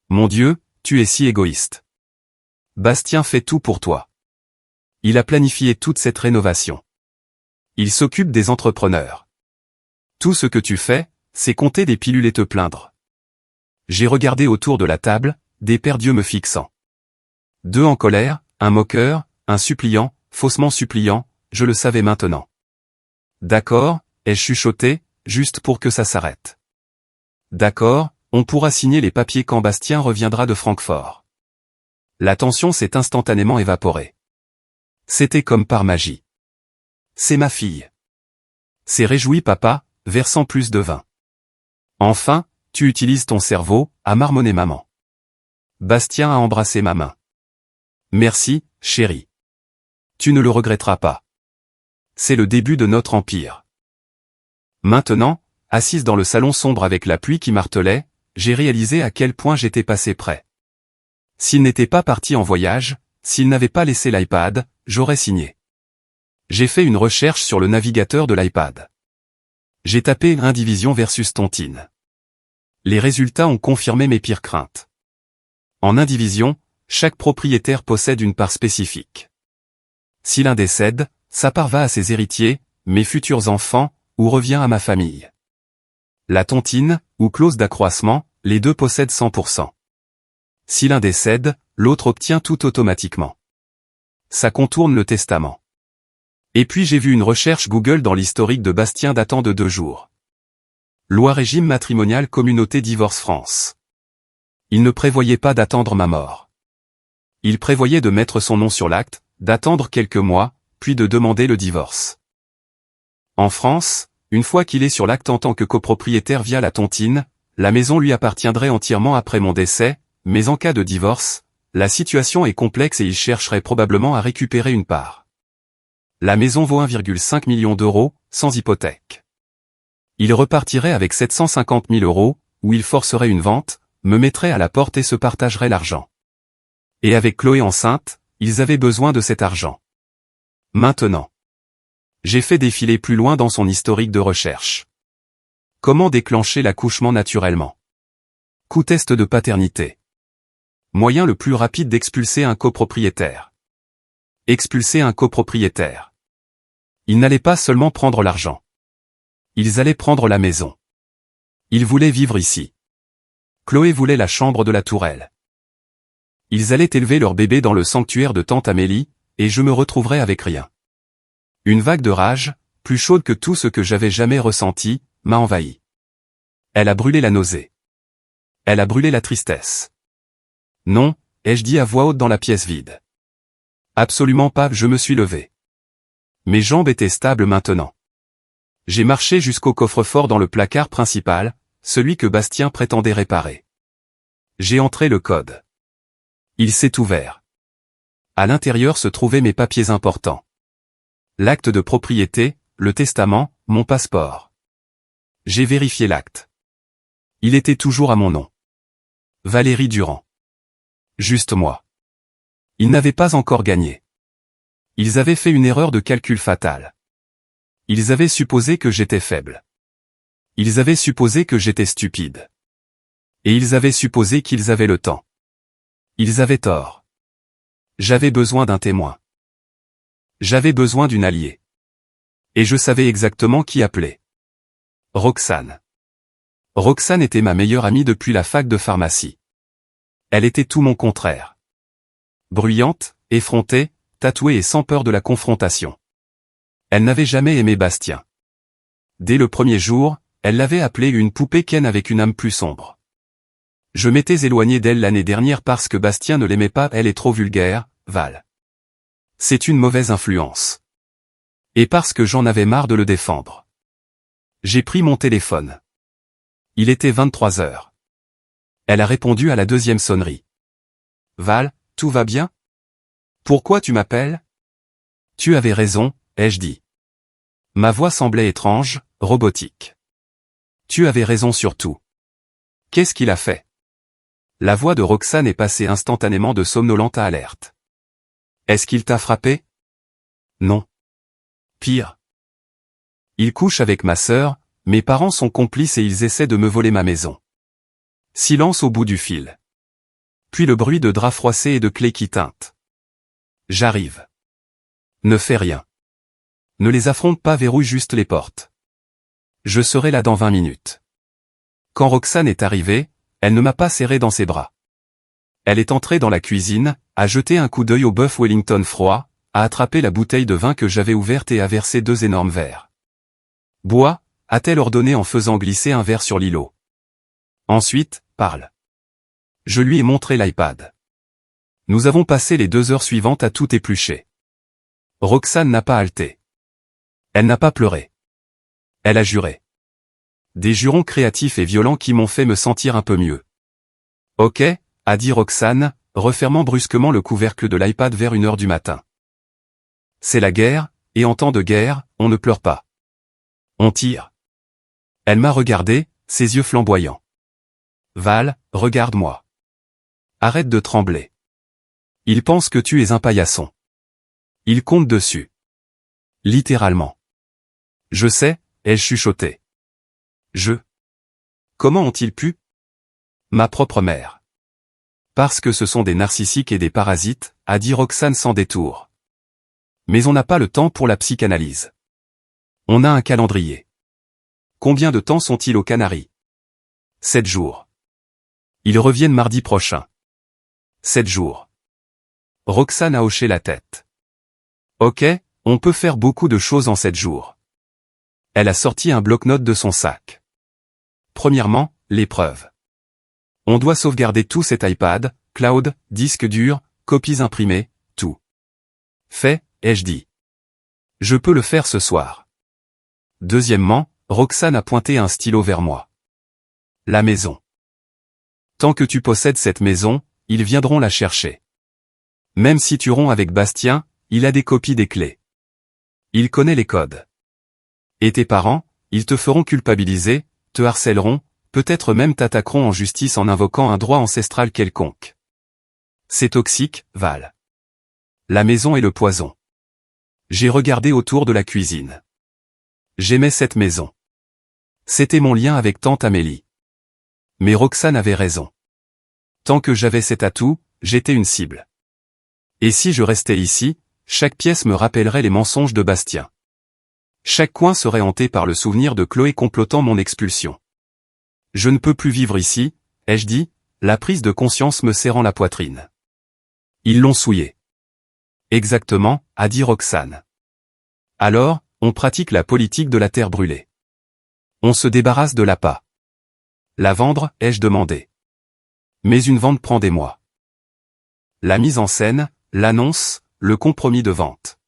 Mon Dieu, tu es si égoïste. Bastien fait tout pour toi. Il a planifié toute cette rénovation. Il s'occupe des entrepreneurs. Tout ce que tu fais, c'est compter des pilules et te plaindre. J'ai regardé autour de la table, des paires d'yeux me fixant. Deux en colère, un moqueur, un suppliant, faussement suppliant, je le savais maintenant. D'accord, ai-je chuchoté, juste pour que ça s'arrête. D'accord, on pourra signer les papiers quand Bastien reviendra de Francfort. La tension s'est instantanément évaporée. C'était comme par magie. C'est ma fille. C'est réjoui papa, versant plus de vin. Enfin, tu utilises ton cerveau, a marmonné maman. Bastien a embrassé ma main. Merci, chérie. Tu ne le regretteras pas. C'est le début de notre empire. Maintenant, assise dans le salon sombre avec la pluie qui martelait, j'ai réalisé à quel point j'étais passé près. S'il n'était pas parti en voyage, s'il n'avait pas laissé l'iPad, j'aurais signé. J'ai fait une recherche sur le navigateur de l'iPad. J'ai tapé Indivision versus Tontine. Les résultats ont confirmé mes pires craintes. En indivision, chaque propriétaire possède une part spécifique. Si l'un décède, sa part va à ses héritiers, mes futurs enfants, ou revient à ma famille. La tontine, ou clause d'accroissement, les deux possèdent 100%. Si l'un décède, l'autre obtient tout automatiquement. Ça contourne le testament. Et puis j'ai vu une recherche Google dans l'historique de Bastien datant de 2 jours. Loi régime matrimonial communauté divorce France. Il ne prévoyait pas d'attendre ma mort. Il prévoyait de mettre son nom sur l'acte, d'attendre quelques mois, puis de demander le divorce. En France, une fois qu'il est sur l'acte en tant que copropriétaire via la tontine, la maison lui appartiendrait entièrement après mon décès, mais en cas de divorce, la situation est complexe et il chercherait probablement à récupérer une part. La maison vaut 1,5 million d'euros, sans hypothèque. Il repartirait avec 750 000 euros, ou il forcerait une vente, me mettrait à la porte et se partagerait l'argent. Et avec Chloé enceinte, ils avaient besoin de cet argent. Maintenant. J'ai fait défiler plus loin dans son historique de recherche. Comment déclencher l'accouchement naturellement? Coup test de paternité. Moyen le plus rapide d'expulser un copropriétaire. Expulser un copropriétaire. Ils n'allaient pas seulement prendre l'argent. Ils allaient prendre la maison. Ils voulaient vivre ici. Chloé voulait la chambre de la tourelle. Ils allaient élever leur bébé dans le sanctuaire de tante Amélie, et je me retrouverais avec rien. Une vague de rage, plus chaude que tout ce que j'avais jamais ressenti, m'a envahi. Elle a brûlé la nausée. Elle a brûlé la tristesse. Non, ai-je dit à voix haute dans la pièce vide. Absolument pas, je me suis levé. Mes jambes étaient stables maintenant. J'ai marché jusqu'au coffre-fort dans le placard principal, celui que Bastien prétendait réparer. J'ai entré le code. Il s'est ouvert. À l'intérieur se trouvaient mes papiers importants. L'acte de propriété, le testament, mon passeport. J'ai vérifié l'acte. Il était toujours à mon nom. Valérie Durand. Juste moi. Ils n'avaient pas encore gagné. Ils avaient fait une erreur de calcul fatale. Ils avaient supposé que j'étais faible. Ils avaient supposé que j'étais stupide. Et ils avaient supposé qu'ils avaient le temps. Ils avaient tort. J'avais besoin d'un témoin. J'avais besoin d'une alliée. Et je savais exactement qui appeler. Roxane. Roxane était ma meilleure amie depuis la fac de pharmacie. Elle était tout mon contraire. Bruyante, effrontée, tatouée et sans peur de la confrontation. Elle n'avait jamais aimé Bastien. Dès le premier jour, elle l'avait appelé une poupée Ken avec une âme plus sombre. Je m'étais éloigné d'elle l'année dernière parce que Bastien ne l'aimait pas, elle est trop vulgaire, Val. C'est une mauvaise influence. Et parce que j'en avais marre de le défendre. J'ai pris mon téléphone. Il était 23 heures. Elle a répondu à la deuxième sonnerie. Val, tout va bien? Pourquoi tu m'appelles? Tu avais raison, ai-je dit. Ma voix semblait étrange, robotique. Tu avais raison sur tout. Qu'est-ce qu'il a fait? La voix de Roxane est passée instantanément de somnolente à alerte. Est-ce qu'il t'a frappé? Non. Pire. Il couche avec ma sœur, mes parents sont complices et ils essaient de me voler ma maison. Silence au bout du fil. Puis le bruit de draps froissés et de clés qui tintent. J'arrive. Ne fais rien. Ne les affronte pas, verrouille juste les portes. Je serai là dans 20 minutes. Quand Roxane est arrivée, elle ne m'a pas serré dans ses bras. Elle est entrée dans la cuisine, a jeté un coup d'œil au bœuf Wellington froid, a attrapé la bouteille de vin que j'avais ouverte et a versé 2 énormes verres. Bois, a-t-elle ordonné en faisant glisser un verre sur l'îlot. Ensuite, parle. Je lui ai montré l'iPad. Nous avons passé les 2 heures suivantes à tout éplucher. Roxane n'a pas halté. Elle n'a pas pleuré. Elle a juré. Des jurons créatifs et violents qui m'ont fait me sentir un peu mieux. Ok, a dit Roxane, refermant brusquement le couvercle de l'iPad vers 1 heure du matin. C'est la guerre, et en temps de guerre, on ne pleure pas. On tire. Elle m'a regardé, ses yeux flamboyants. Val, regarde-moi. Arrête de trembler. Il pense que tu es un paillasson. Il compte dessus. Littéralement. Je sais, ai-je chuchoté. Comment ont-ils pu? Ma propre mère. Parce que ce sont des narcissiques et des parasites, a dit Roxane sans détour. Mais on n'a pas le temps pour la psychanalyse. On a un calendrier. Combien de temps sont-ils aux Canaries? 7 jours. Ils reviennent mardi prochain. 7 jours. Roxane a hoché la tête. Ok, on peut faire beaucoup de choses en 7 jours. Elle a sorti un bloc-notes de son sac. Premièrement, l'épreuve. On doit sauvegarder tout cet iPad, cloud, disque dur, copies imprimées, tout. Fait, ai-je dit. Je peux le faire ce soir. Deuxièmement, Roxane a pointé un stylo vers moi. La maison. Tant que tu possèdes cette maison, ils viendront la chercher. Même si tu romps avec Bastien, il a des copies des clés. Il connaît les codes. Et tes parents, ils te feront culpabiliser, te harcèleront, peut-être même t'attaqueront en justice en invoquant un droit ancestral quelconque. C'est toxique, Val. La maison est le poison. J'ai regardé autour de la cuisine. J'aimais cette maison. C'était mon lien avec tante Amélie. Mais Roxane avait raison. Tant que j'avais cet atout, j'étais une cible. Et si je restais ici, chaque pièce me rappellerait les mensonges de Bastien. Chaque coin serait hanté par le souvenir de Chloé complotant mon expulsion. Je ne peux plus vivre ici, ai-je dit, la prise de conscience me serrant la poitrine. Ils l'ont souillé. Exactement, a dit Roxane. Alors, on pratique la politique de la terre brûlée. On se débarrasse de l'appât. La vendre, ai-je demandé. Mais une vente prend des mois. La mise en scène, l'annonce, le compromis de vente.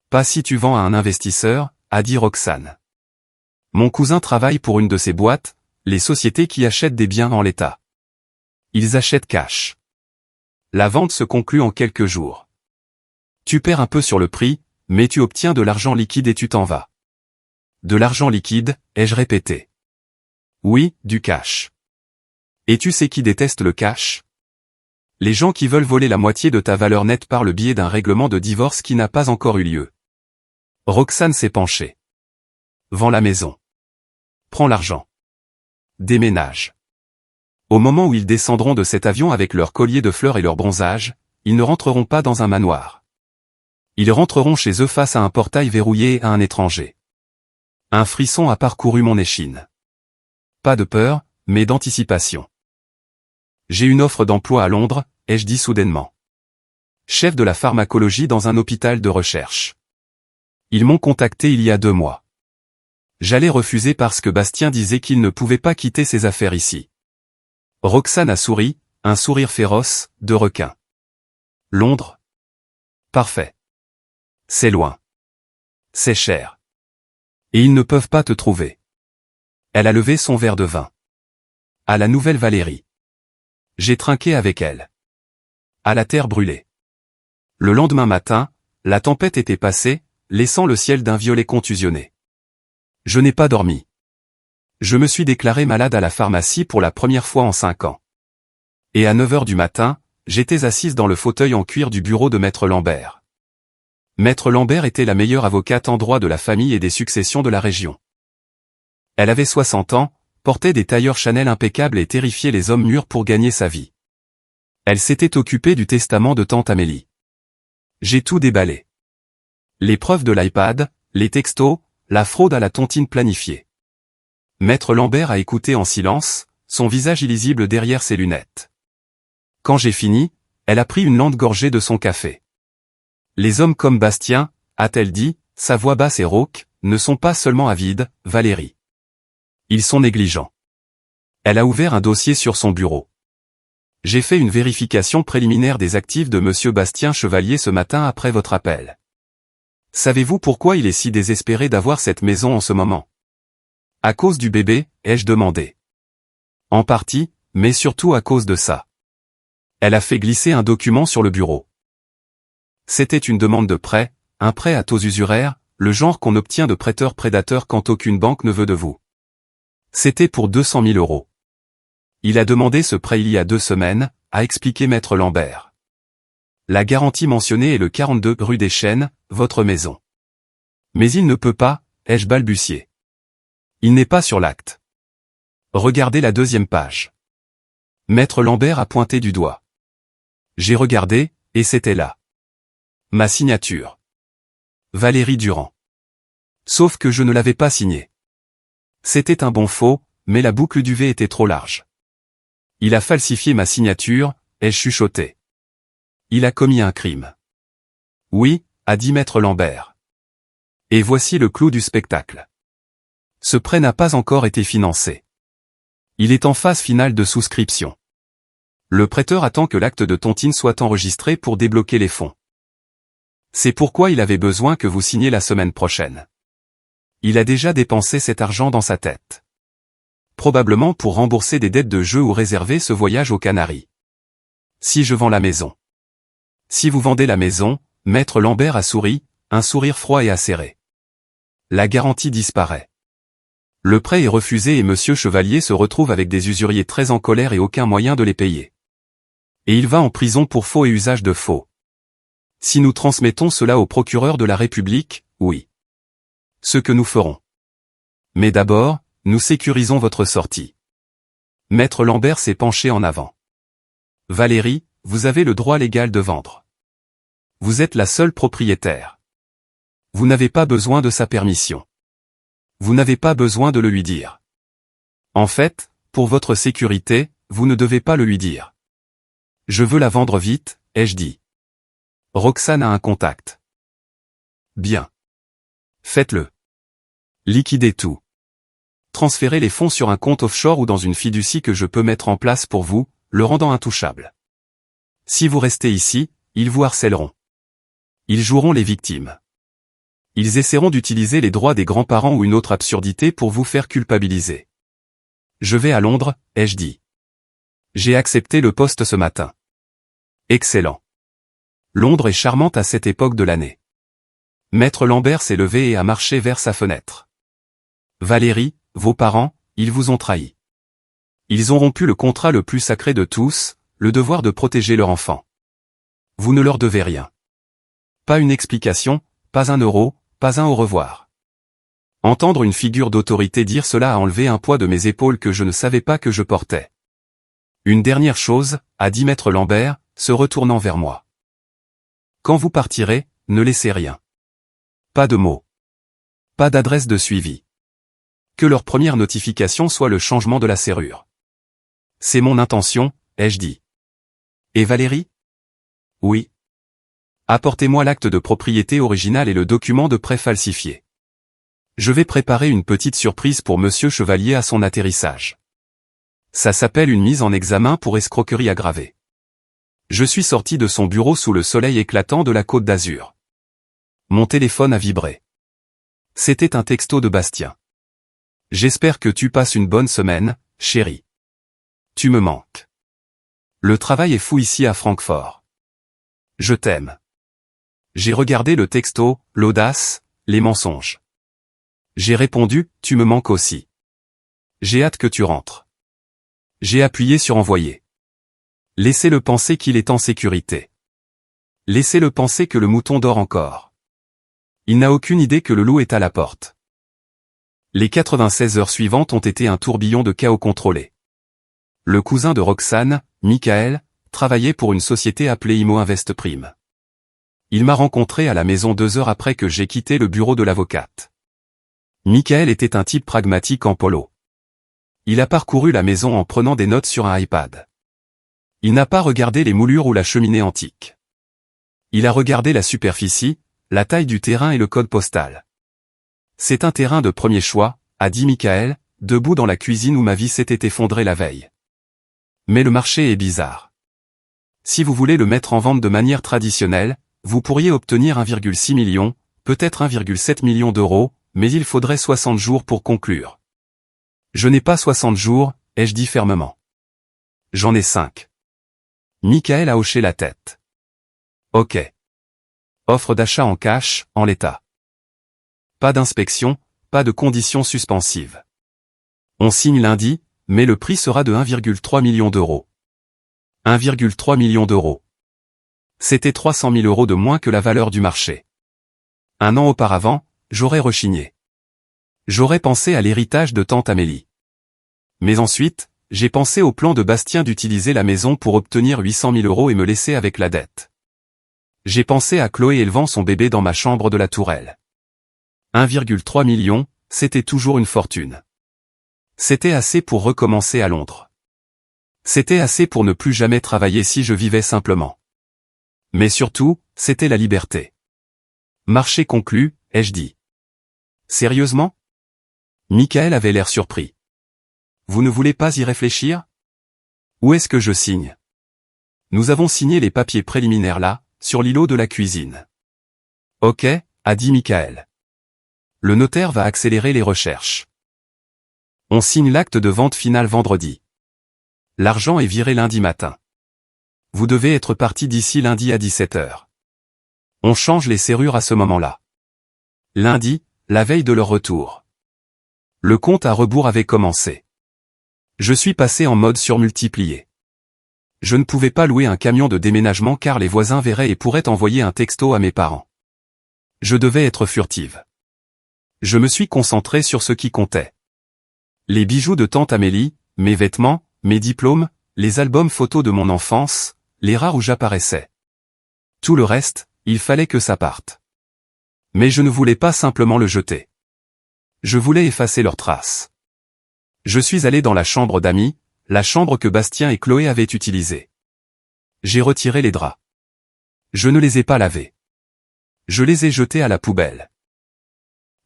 Pas si tu vends à un investisseur, a dit Roxane. Mon cousin travaille pour une de ces boîtes, les sociétés qui achètent des biens en l'état. Ils achètent cash. La vente se conclut en quelques jours. Tu perds un peu sur le prix, mais tu obtiens de l'argent liquide et tu t'en vas. De l'argent liquide, ai-je répété. Oui, du cash. Et tu sais qui déteste le cash? Les gens qui veulent voler la moitié de ta valeur nette par le biais d'un règlement de divorce qui n'a pas encore eu lieu. Roxane s'est penchée. Vends la maison. Prends l'argent. Déménage. Au moment où ils descendront de cet avion avec leur collier de fleurs et leur bronzage, ils ne rentreront pas dans un manoir. Ils rentreront chez eux face à un portail verrouillé et à un étranger. Un frisson a parcouru mon échine. Pas de peur, mais d'anticipation. J'ai une offre d'emploi à Londres, ai-je dit soudainement. Chef de la pharmacologie dans un hôpital de recherche. Ils m'ont contacté il y a 2 mois. J'allais refuser parce que Bastien disait qu'il ne pouvait pas quitter ses affaires ici. Roxane a souri, un sourire féroce, de requin. Londres? Parfait. C'est loin. C'est cher. Et ils ne peuvent pas te trouver. Elle a levé son verre de vin. À la nouvelle Valérie. J'ai trinqué avec elle. À la terre brûlée. Le lendemain matin, la tempête était passée, laissant le ciel d'un violet contusionné. Je n'ai pas dormi. Je me suis déclaré malade à la pharmacie pour la première fois en 5 ans. Et à 9 heures du matin, j'étais assise dans le fauteuil en cuir du bureau de Maître Lambert. Maître Lambert était la meilleure avocate en droit de la famille et des successions de la région. Elle avait 60 ans, portait des tailleurs Chanel impeccables et terrifiait les hommes mûrs pour gagner sa vie. Elle s'était occupée du testament de tante Amélie. J'ai tout déballé. Les preuves de l'iPad, les textos, la fraude à la tontine planifiée. Maître Lambert a écouté en silence, son visage illisible derrière ses lunettes. Quand j'ai fini, elle a pris une lente gorgée de son café. Les hommes comme Bastien, a-t-elle dit, sa voix basse et rauque, ne sont pas seulement avides, Valérie. Ils sont négligents. Elle a ouvert un dossier sur son bureau. J'ai fait une vérification préliminaire des actifs de monsieur Bastien Chevalier ce matin après votre appel. Savez-vous pourquoi il est si désespéré d'avoir cette maison en ce moment? À cause du bébé, ai-je demandé. En partie, mais surtout à cause de ça. Elle a fait glisser un document sur le bureau. C'était une demande de prêt, un prêt à taux usuraires, le genre qu'on obtient de prêteurs prédateurs quand aucune banque ne veut de vous. C'était pour 200 000 €. Il a demandé ce prêt il y a 2 semaines, a expliqué Maître Lambert. La garantie mentionnée est le 42 rue des Chênes, votre maison. Mais il ne peut pas, ai-je balbutié. Il n'est pas sur l'acte. Regardez la 2e page. Maître Lambert a pointé du doigt. J'ai regardé, et c'était là. Ma signature. Valérie Durand. Sauf que je ne l'avais pas signé. C'était un bon faux, mais la boucle du V était trop large. Il a falsifié ma signature, ai-je chuchoté. Il a commis un crime. Oui, a dit Maître Lambert. Et voici le clou du spectacle. Ce prêt n'a pas encore été financé. Il est en phase finale de souscription. Le prêteur attend que l'acte de tontine soit enregistré pour débloquer les fonds. C'est pourquoi il avait besoin que vous signiez la semaine prochaine. Il a déjà dépensé cet argent dans sa tête. Probablement pour rembourser des dettes de jeu ou réserver ce voyage aux Canaries. Si je vends la maison. Si vous vendez la maison, Maître Lambert a souri, un sourire froid et acéré. La garantie disparaît. Le prêt est refusé et monsieur Chevalier se retrouve avec des usuriers très en colère et aucun moyen de les payer. Et il va en prison pour faux et usage de faux. Si nous transmettons cela au procureur de la République, oui. Ce que nous ferons. Mais d'abord, nous sécurisons votre sortie. Maître Lambert s'est penché en avant. Valérie, vous avez le droit légal de vendre. Vous êtes la seule propriétaire. Vous n'avez pas besoin de sa permission. Vous n'avez pas besoin de le lui dire. En fait, pour votre sécurité, vous ne devez pas le lui dire. Je veux la vendre vite, ai-je dit. Roxane a un contact. Bien. Faites-le. Liquidez tout. Transférez les fonds sur un compte offshore ou dans une fiducie que je peux mettre en place pour vous, le rendant intouchable. Si vous restez ici, ils vous harcèleront. Ils joueront les victimes. Ils essaieront d'utiliser les droits des grands-parents ou une autre absurdité pour vous faire culpabiliser. Je vais à Londres, ai-je dit. J'ai accepté le poste ce matin. Excellent. Londres est charmante à cette époque de l'année. Maître Lambert s'est levé et a marché vers sa fenêtre. Valérie, vos parents, ils vous ont trahi. Ils ont rompu le contrat le plus sacré de tous, le devoir de protéger leur enfant. Vous ne leur devez rien. Pas une explication, pas un euro, pas un au revoir. Entendre une figure d'autorité dire cela a enlevé un poids de mes épaules que je ne savais pas que je portais. Une dernière chose, a dit Maître Lambert, se retournant vers moi. Quand vous partirez, ne laissez rien. Pas de mots. Pas d'adresse de suivi. Que leur première notification soit le changement de la serrure. C'est mon intention, ai-je dit. Et Valérie? Oui. Apportez-moi l'acte de propriété original et le document de prêt falsifié. Je vais préparer une petite surprise pour Monsieur Chevalier à son atterrissage. Ça s'appelle une mise en examen pour escroquerie aggravée. Je suis sorti de son bureau sous le soleil éclatant de la Côte d'Azur. Mon téléphone a vibré. C'était un texto de Bastien. J'espère que tu passes une bonne semaine, chérie. Tu me manques. Le travail est fou ici à Francfort. Je t'aime. J'ai regardé le texto, l'audace, les mensonges. J'ai répondu, tu me manques aussi. J'ai hâte que tu rentres. J'ai appuyé sur envoyer. Laissez-le penser qu'il est en sécurité. Laissez-le penser que le mouton dort encore. Il n'a aucune idée que le loup est à la porte. Les 96 heures suivantes ont été un tourbillon de chaos contrôlé. Le cousin de Roxane, Michael, travaillait pour une société appelée Imo Invest Prime. Il m'a rencontré à la maison 2 heures après que j'ai quitté le bureau de l'avocate. Michael était un type pragmatique en polo. Il a parcouru la maison en prenant des notes sur un iPad. Il n'a pas regardé les moulures ou la cheminée antique. Il a regardé la superficie, la taille du terrain et le code postal. C'est un terrain de premier choix, a dit Michael, debout dans la cuisine où ma vie s'était effondrée la veille. Mais le marché est bizarre. Si vous voulez le mettre en vente de manière traditionnelle, vous pourriez obtenir 1,6 million, peut-être 1,7 million d'euros, mais il faudrait 60 jours pour conclure. Je n'ai pas 60 jours, ai-je dit fermement. J'en ai 5. Michael a hoché la tête. Ok. Offre d'achat en cash, en l'état. Pas d'inspection, pas de conditions suspensives. On signe lundi, mais le prix sera de 1,3 million d'euros. 1,3 million d'euros. C'était 300 000 euros de moins que la valeur du marché. Un an auparavant, j'aurais rechigné. J'aurais pensé à l'héritage de tante Amélie. Mais ensuite, j'ai pensé au plan de Bastien d'utiliser la maison pour obtenir 800 000 euros et me laisser avec la dette. J'ai pensé à Chloé élevant son bébé dans ma chambre de la Tourelle. 1,3 million, c'était toujours une fortune. C'était assez pour recommencer à Londres. C'était assez pour ne plus jamais travailler si je vivais simplement. Mais surtout, c'était la liberté. Marché conclu, ai-je dit. Sérieusement? Michael avait l'air surpris. Vous ne voulez pas y réfléchir? Où est-ce que je signe? Nous avons signé les papiers préliminaires là, sur l'îlot de la cuisine. Ok, a dit Michael. Le notaire va accélérer les recherches. On signe l'acte de vente finale vendredi. L'argent est viré lundi matin. Vous devez être parti d'ici lundi à 17 h. On change les serrures à ce moment-là. Lundi, la veille de leur retour. Le compte à rebours avait commencé. Je suis passé en mode surmultiplié. Je ne pouvais pas louer un camion de déménagement car les voisins verraient et pourraient envoyer un texto à mes parents. Je devais être furtive. Je me suis concentré sur ce qui comptait. Les bijoux de tante Amélie, mes vêtements, mes diplômes, les albums photos de mon enfance, les rares où j'apparaissais. Tout le reste, il fallait que ça parte. Mais je ne voulais pas simplement le jeter. Je voulais effacer leurs traces. Je suis allé dans la chambre d'amis, la chambre que Bastien et Chloé avaient utilisée. J'ai retiré les draps. Je ne les ai pas lavés. Je les ai jetés à la poubelle.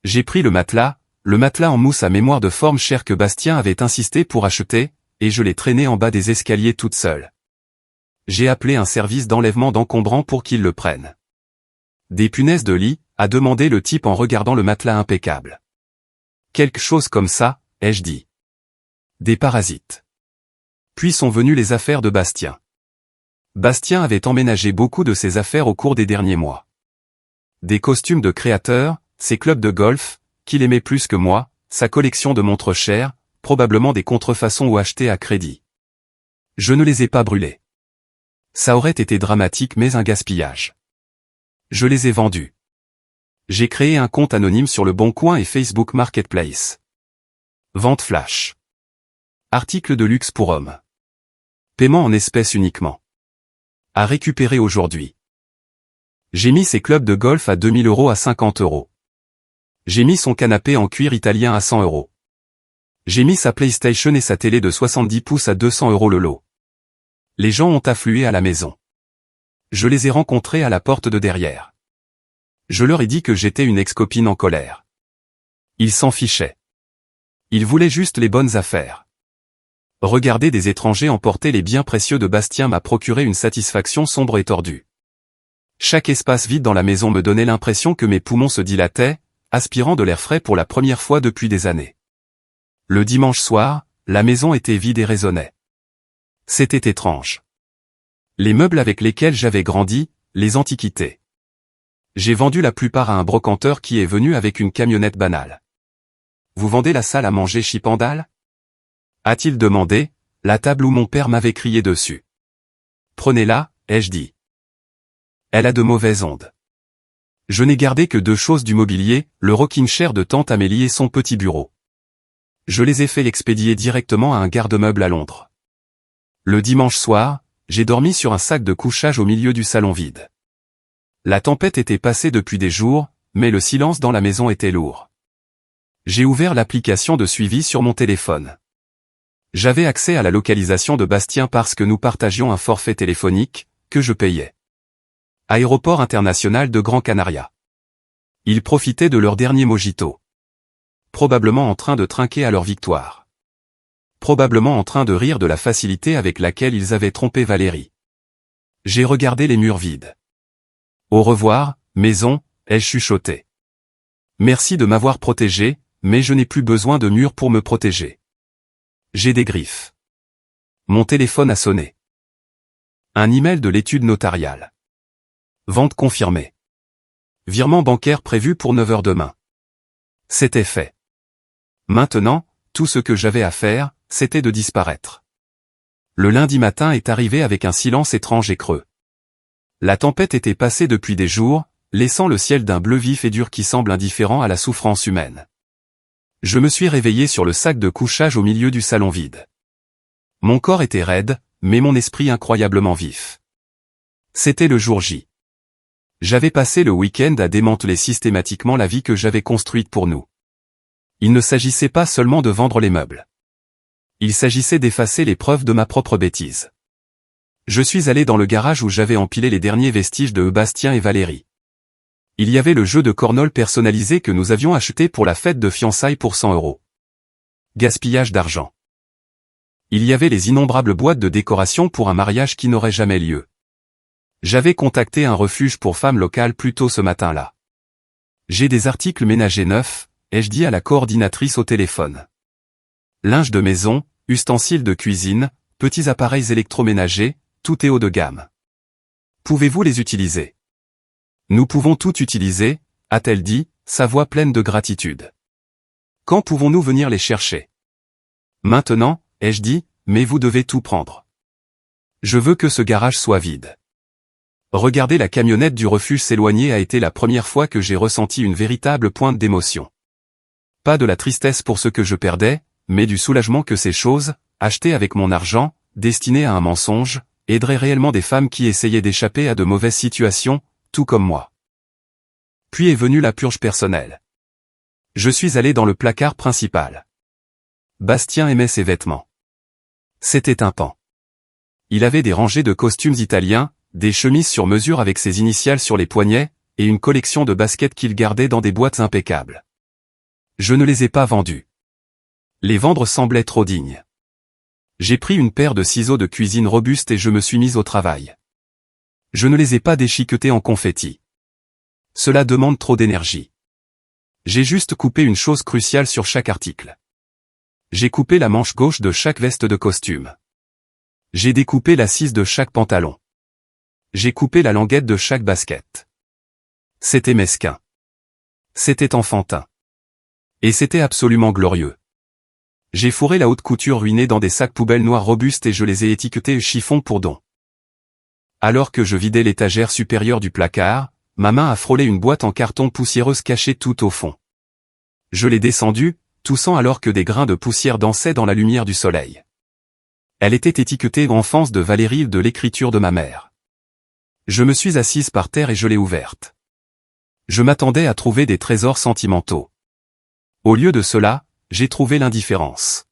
J'ai pris le matelas en mousse à mémoire de forme chère que Bastien avait insisté pour acheter, et je l'ai traîné en bas des escaliers toute seule. J'ai appelé un service d'enlèvement d'encombrants pour qu'ils le prennent. Des punaises de lit, a demandé le type en regardant le matelas impeccable. Quelque chose comme ça, ai-je dit. Des parasites. Puis sont venues les affaires de Bastien. Bastien avait emménagé beaucoup de ses affaires au cours des derniers mois. Des costumes de créateurs, ses clubs de golf, qu'il aimait plus que moi, sa collection de montres chères, probablement des contrefaçons ou achetées à crédit. Je ne les ai pas brûlés. Ça aurait été dramatique mais un gaspillage. Je les ai vendus. J'ai créé un compte anonyme sur le Bon Coin et Facebook Marketplace. Vente flash. Article de luxe pour hommes. Paiement en espèces uniquement. À récupérer aujourd'hui. J'ai mis ses clubs de golf à 2000 € à 50 €. J'ai mis son canapé en cuir italien à 100 €. J'ai mis sa PlayStation et sa télé de 70 pouces à 200 € le lot. Les gens ont afflué à la maison. Je les ai rencontrés à la porte de derrière. Je leur ai dit que j'étais une ex-copine en colère. Ils s'en fichaient. Ils voulaient juste les bonnes affaires. Regarder des étrangers emporter les biens précieux de Bastien m'a procuré une satisfaction sombre et tordue. Chaque espace vide dans la maison me donnait l'impression que mes poumons se dilataient, aspirant de l'air frais pour la première fois depuis des années. Le dimanche soir, la maison était vide et résonnait. C'était étrange. Les meubles avec lesquels j'avais grandi, les antiquités. J'ai vendu la plupart à un brocanteur qui est venu avec une camionnette banale. « Vous vendez la salle à manger Chipendale ?» a-t-il demandé, la table où mon père m'avait crié dessus. « Prenez-la, ai-je dit. Elle a de mauvaises ondes. » Je n'ai gardé que 2 choses du mobilier, le rocking chair de tante Amélie et son petit bureau. Je les ai fait expédier directement à un garde-meuble à Londres. Le dimanche soir, j'ai dormi sur un sac de couchage au milieu du salon vide. La tempête était passée depuis des jours, mais le silence dans la maison était lourd. J'ai ouvert l'application de suivi sur mon téléphone. J'avais accès à la localisation de Bastien parce que nous partagions un forfait téléphonique, que je payais. Aéroport international de Gran Canaria. Ils profitaient de leur dernier mojito. Probablement en train de trinquer à leur victoire. Probablement en train de rire de la facilité avec laquelle ils avaient trompé Valérie. J'ai regardé les murs vides. Au revoir, maison, ai-je chuchoté. Merci de m'avoir protégé, mais je n'ai plus besoin de murs pour me protéger. J'ai des griffes. Mon téléphone a sonné. Un email de l'étude notariale. Vente confirmée. Virement bancaire prévu pour 9 h demain. C'était fait. Maintenant, tout ce que j'avais à faire, c'était de disparaître. Le lundi matin est arrivé avec un silence étrange et creux. La tempête était passée depuis des jours, laissant le ciel d'un bleu vif et dur qui semble indifférent à la souffrance humaine. Je me suis réveillé sur le sac de couchage au milieu du salon vide. Mon corps était raide, mais mon esprit incroyablement vif. C'était le jour J. J'avais passé le week-end à démanteler systématiquement la vie que j'avais construite pour nous. Il ne s'agissait pas seulement de vendre les meubles. Il s'agissait d'effacer les preuves de ma propre bêtise. Je suis allé dans le garage où j'avais empilé les derniers vestiges de Bastien et Valérie. Il y avait le jeu de cornhole personnalisé que nous avions acheté pour la fête de fiançailles pour 100 €. Gaspillage d'argent. Il y avait les innombrables boîtes de décoration pour un mariage qui n'aurait jamais lieu. J'avais contacté un refuge pour femmes locales plus tôt ce matin-là. J'ai des articles ménagers neufs, ai-je dit à la coordinatrice au téléphone. Linge de maison, ustensiles de cuisine, petits appareils électroménagers, tout est haut de gamme. Pouvez-vous les utiliser ? Nous pouvons tout utiliser, a-t-elle dit, sa voix pleine de gratitude. Quand pouvons-nous venir les chercher ? Maintenant, ai-je dit, mais vous devez tout prendre. Je veux que ce garage soit vide. Regarder la camionnette du refuge s'éloigner a été la première fois que j'ai ressenti une véritable pointe d'émotion. Pas de la tristesse pour ce que je perdais, mais du soulagement que ces choses, achetées avec mon argent, destinées à un mensonge, aideraient réellement des femmes qui essayaient d'échapper à de mauvaises situations, tout comme moi. Puis est venue la purge personnelle. Je suis allé dans le placard principal. Bastien aimait ses vêtements. C'était un pan. Il avait des rangées de costumes italiens, des chemises sur mesure avec ses initiales sur les poignets, et une collection de baskets qu'il gardait dans des boîtes impeccables. Je ne les ai pas vendus. Les vendre semblait trop digne. J'ai pris une paire de ciseaux de cuisine robustes et je me suis mis au travail. Je ne les ai pas déchiquetés en confetti. Cela demande trop d'énergie. J'ai juste coupé une chose cruciale sur chaque article. J'ai coupé la manche gauche de chaque veste de costume. J'ai découpé l'assise de chaque pantalon. J'ai coupé la languette de chaque basket. C'était mesquin. C'était enfantin. Et c'était absolument glorieux. J'ai fourré la haute couture ruinée dans des sacs poubelles noirs robustes et je les ai étiquetés chiffon pour don. Alors que je vidais l'étagère supérieure du placard, ma main a frôlé une boîte en carton poussiéreuse cachée tout au fond. Je l'ai descendue, toussant alors que des grains de poussière dansaient dans la lumière du soleil. Elle était étiquetée « Enfance de Valérie » de l'écriture de ma mère. Je me suis assise par terre et je l'ai ouverte. Je m'attendais à trouver des trésors sentimentaux. Au lieu de cela, j'ai trouvé l'indifférence.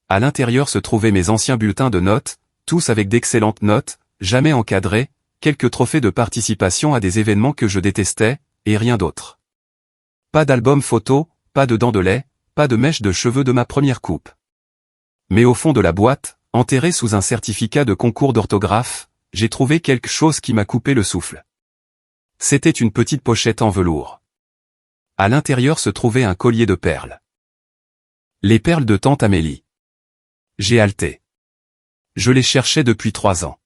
À l'intérieur se trouvaient mes anciens bulletins de notes, tous avec d'excellentes notes, jamais encadrés, quelques trophées de participation à des événements que je détestais, et rien d'autre. Pas d'album photo, pas de dents de lait, pas de mèche de cheveux de ma première coupe. Mais au fond de la boîte, enterré sous un certificat de concours d'orthographe, j'ai trouvé quelque chose qui m'a coupé le souffle. C'était une petite pochette en velours. À l'intérieur se trouvait un collier de perles. Les perles de tante Amélie. J'ai haleté. Je les cherchais depuis 3 ans.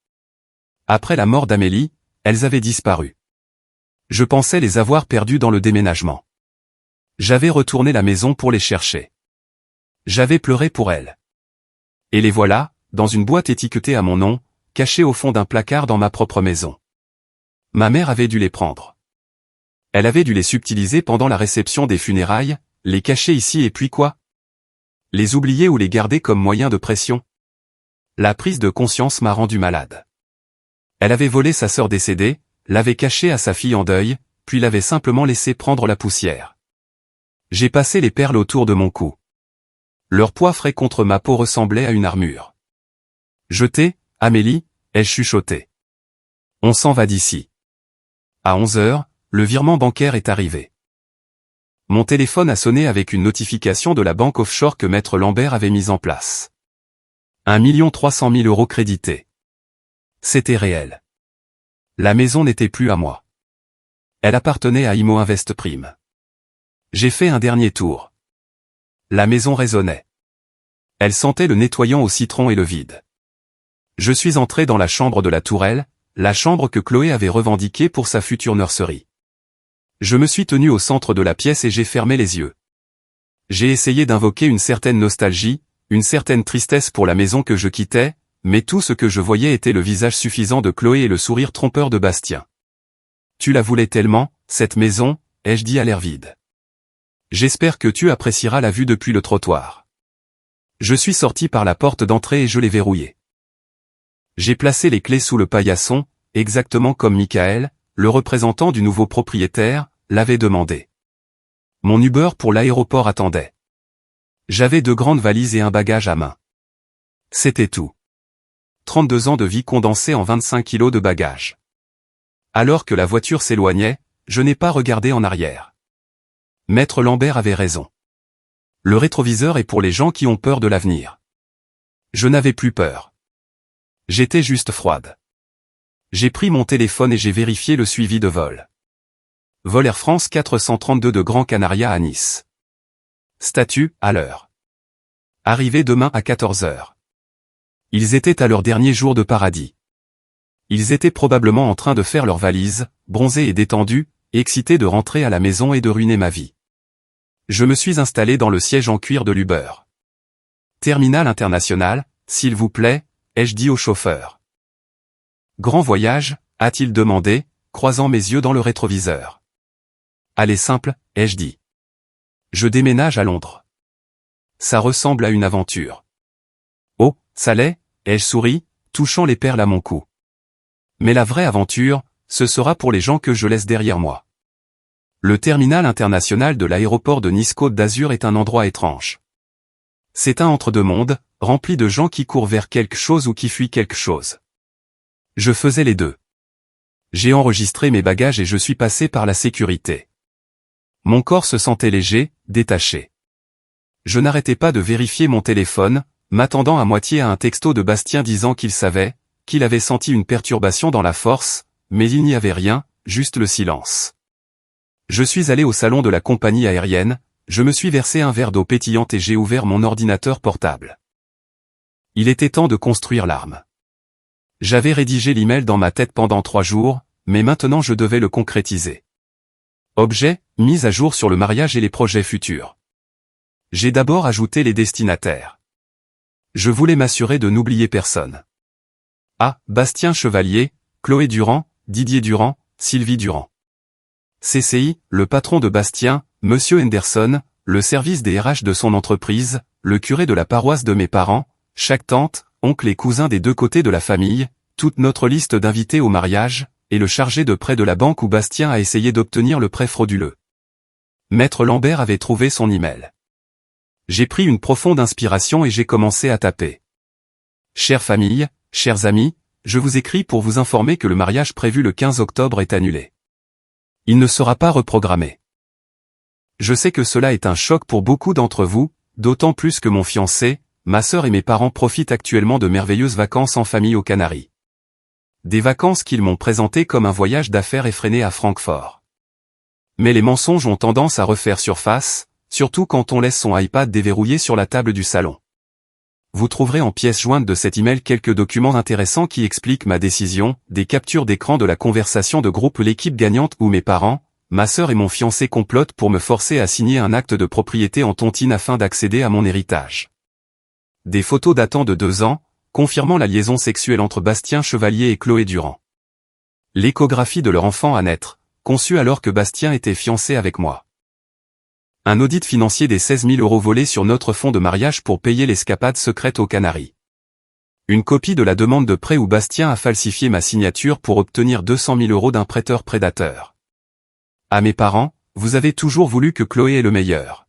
Après la mort d'Amélie, elles avaient disparu. Je pensais les avoir perdues dans le déménagement. J'avais retourné la maison pour les chercher. J'avais pleuré pour elles. Et les voilà, dans une boîte étiquetée à mon nom, cachée au fond d'un placard dans ma propre maison. Ma mère avait dû les prendre. Elle avait dû les subtiliser pendant la réception des funérailles, les cacher ici et puis quoi? Les oublier ou les garder comme moyen de pression? La prise de conscience m'a rendu malade. Elle avait volé sa sœur décédée, l'avait cachée à sa fille en deuil, puis l'avait simplement laissé prendre la poussière. J'ai passé les perles autour de mon cou. Leur poids frais contre ma peau ressemblait à une armure. Jetez, Amélie, ai-je chuchoté. On s'en va d'ici. À 11 heures, le virement bancaire est arrivé. Mon téléphone a sonné avec une notification de la banque offshore que Maître Lambert avait mise en place. 1 300 000 € crédités. C'était réel. La maison n'était plus à moi. Elle appartenait à Imo Invest Prime. J'ai fait un dernier tour. La maison résonnait. Elle sentait le nettoyant au citron et le vide. Je suis entré dans la chambre de la tourelle, la chambre que Chloé avait revendiquée pour sa future nurserie. Je me suis tenu au centre de la pièce et j'ai fermé les yeux. J'ai essayé d'invoquer une certaine nostalgie, une certaine tristesse pour la maison que je quittais, mais tout ce que je voyais était le visage suffisant de Chloé et le sourire trompeur de Bastien. Tu la voulais tellement, cette maison, ai-je dit à l'air vide. J'espère que tu apprécieras la vue depuis le trottoir. Je suis sorti par la porte d'entrée et je l'ai verrouillée. J'ai placé les clés sous le paillasson, exactement comme Michael, le représentant du nouveau propriétaire, l'avait demandé. Mon Uber pour l'aéroport attendait. J'avais 2 grandes valises et un bagage à main. C'était tout. 32 ans de vie condensés en 25 kilos de bagages. Alors que la voiture s'éloignait, je n'ai pas regardé en arrière. Maître Lambert avait raison. Le rétroviseur est pour les gens qui ont peur de l'avenir. Je n'avais plus peur. J'étais juste froide. J'ai pris mon téléphone et j'ai vérifié le suivi de vol. Vol Air France 432 de Gran Canaria à Nice. Statut, à l'heure. Arrivée demain à 14 heures. Ils étaient à leur dernier jour de paradis. Ils étaient probablement en train de faire leurs valises, bronzés et détendus, excités de rentrer à la maison et de ruiner ma vie. Je me suis installé dans le siège en cuir de l'Uber. Terminal international, s'il vous plaît, ai-je dit au chauffeur. Grand voyage, a-t-il demandé, croisant mes yeux dans le rétroviseur. Allez simple, ai-je dit. Je déménage à Londres. Ça ressemble à une aventure. Oh, ça l'est, ai-je souri, touchant les perles à mon cou. Mais la vraie aventure, ce sera pour les gens que je laisse derrière moi. Le terminal international de l'aéroport de Nice-Côte d'Azur est un endroit étrange. C'est un entre-deux-mondes, rempli de gens qui courent vers quelque chose ou qui fuient quelque chose. Je faisais les deux. J'ai enregistré mes bagages et je suis passé par la sécurité. Mon corps se sentait léger, détaché. Je n'arrêtais pas de vérifier mon téléphone, m'attendant à moitié à un texto de Bastien disant qu'il savait, qu'il avait senti une perturbation dans la force, mais il n'y avait rien, juste le silence. Je suis allé au salon de la compagnie aérienne, je me suis versé un verre d'eau pétillante et j'ai ouvert mon ordinateur portable. Il était temps de construire l'arme. J'avais rédigé l'email dans ma tête pendant 3 jours, mais maintenant je devais le concrétiser. Objet, mise à jour sur le mariage et les projets futurs. J'ai d'abord ajouté les destinataires. Je voulais m'assurer de n'oublier personne. A. Bastien Chevalier, Chloé Durand, Didier Durand, Sylvie Durand. CCI, le patron de Bastien, Monsieur Henderson, le service des RH de son entreprise, le curé de la paroisse de mes parents, chaque tante, oncle et cousin des 2 côtés de la famille, toute notre liste d'invités au mariage, et le chargé de prêt de la banque où Bastien a essayé d'obtenir le prêt frauduleux. Maître Lambert avait trouvé son email. J'ai pris une profonde inspiration et j'ai commencé à taper. Chère famille, chers amis, je vous écris pour vous informer que le mariage prévu le 15 octobre est annulé. Il ne sera pas reprogrammé. Je sais que cela est un choc pour beaucoup d'entre vous, d'autant plus que mon fiancé, ma sœur et mes parents profitent actuellement de merveilleuses vacances en famille aux Canaries. Des vacances qu'ils m'ont présentées comme un voyage d'affaires effréné à Francfort. Mais les mensonges ont tendance à refaire surface, surtout quand on laisse son iPad déverrouillé sur la table du salon. Vous trouverez en pièce jointe de cet email quelques documents intéressants qui expliquent ma décision, des captures d'écran de la conversation de groupe L'équipe gagnante où mes parents, ma sœur et mon fiancé complotent pour me forcer à signer un acte de propriété en tontine afin d'accéder à mon héritage. Des photos datant de 2 ans, confirmant la liaison sexuelle entre Bastien Chevalier et Chloé Durand. L'échographie de leur enfant à naître, conçue alors que Bastien était fiancé avec moi. Un audit financier des 16 000 € volés sur notre fonds de mariage pour payer l'escapade secrète aux Canaries. Une copie de la demande de prêt où Bastien a falsifié ma signature pour obtenir 200 000 € d'un prêteur prédateur. À mes parents, vous avez toujours voulu que Chloé ait le meilleur.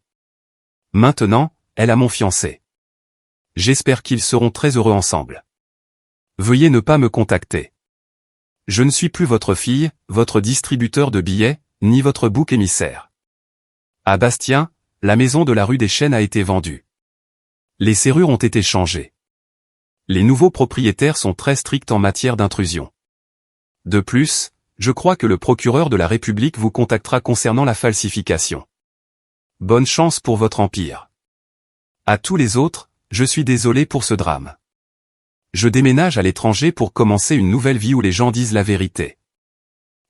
Maintenant, elle a mon fiancé. J'espère qu'ils seront très heureux ensemble. Veuillez ne pas me contacter. Je ne suis plus votre fille, votre distributeur de billets, ni votre bouc émissaire. À Bastien, la maison de la rue des Chênes a été vendue. Les serrures ont été changées. Les nouveaux propriétaires sont très stricts en matière d'intrusion. De plus, je crois que le procureur de la République vous contactera concernant la falsification. Bonne chance pour votre empire. À tous les autres, je suis désolé pour ce drame. Je déménage à l'étranger pour commencer une nouvelle vie où les gens disent la vérité.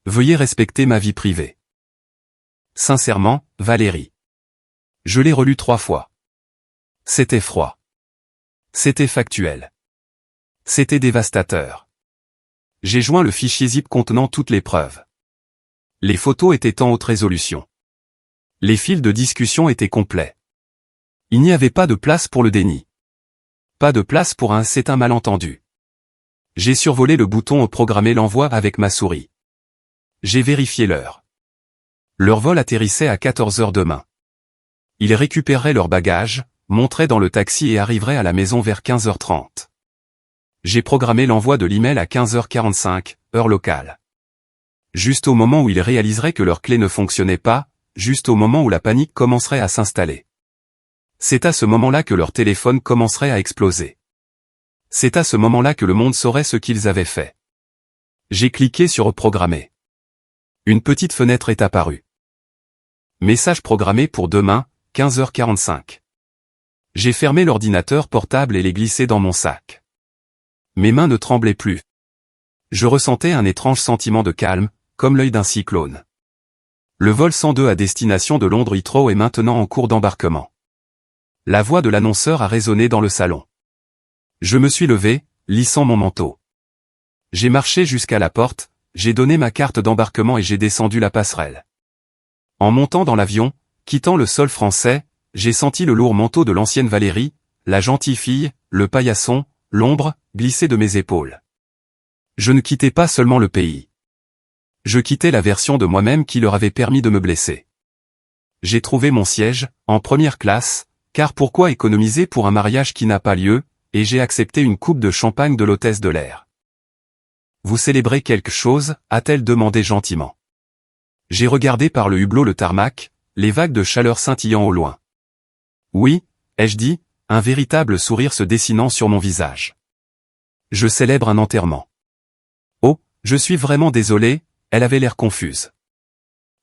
Veuillez respecter ma vie privée. Sincèrement, Valérie. Je l'ai relu 3 fois. C'était froid. C'était factuel. C'était dévastateur. J'ai joint le fichier zip contenant toutes les preuves. Les photos étaient en haute résolution. Les fils de discussion étaient complets. Il n'y avait pas de place pour le déni. Pas de place pour un « c'est un malentendu ». J'ai survolé le bouton « Programmer l'envoi » avec ma souris. J'ai vérifié l'heure. Leur vol atterrissait à 14 h demain. Ils récupéreraient leurs bagages, monteraient dans le taxi et arriveraient à la maison vers 15 h 30. J'ai programmé l'envoi de l'email à 15 h 45, heure locale. Juste au moment où ils réaliseraient que leur clé ne fonctionnait pas, juste au moment où la panique commencerait à s'installer. C'est à ce moment-là que leur téléphone commencerait à exploser. C'est à ce moment-là que le monde saurait ce qu'ils avaient fait. J'ai cliqué sur « Programmer ». Une petite fenêtre est apparue. Message programmé pour demain, 15 h 45. J'ai fermé l'ordinateur portable et l'ai glissé dans mon sac. Mes mains ne tremblaient plus. Je ressentais un étrange sentiment de calme, comme l'œil d'un cyclone. Le vol 102 à destination de Londres Heathrow est maintenant en cours d'embarquement. La voix de l'annonceur a résonné dans le salon. Je me suis levé, lissant mon manteau. J'ai marché jusqu'à la porte, j'ai donné ma carte d'embarquement et j'ai descendu la passerelle. En montant dans l'avion, quittant le sol français, j'ai senti le lourd manteau de l'ancienne Valérie, la gentille fille, le paillasson, l'ombre, glisser de mes épaules. Je ne quittais pas seulement le pays. Je quittais la version de moi-même qui leur avait permis de me blesser. J'ai trouvé mon siège, en première classe, car pourquoi économiser pour un mariage qui n'a pas lieu, et j'ai accepté une coupe de champagne de l'hôtesse de l'air. Vous célébrez quelque chose, a-t-elle demandé gentiment. J'ai regardé par le hublot le tarmac, les vagues de chaleur scintillant au loin. Oui, ai-je dit, un véritable sourire se dessinant sur mon visage. Je célèbre un enterrement. Oh, je suis vraiment désolé, elle avait l'air confuse.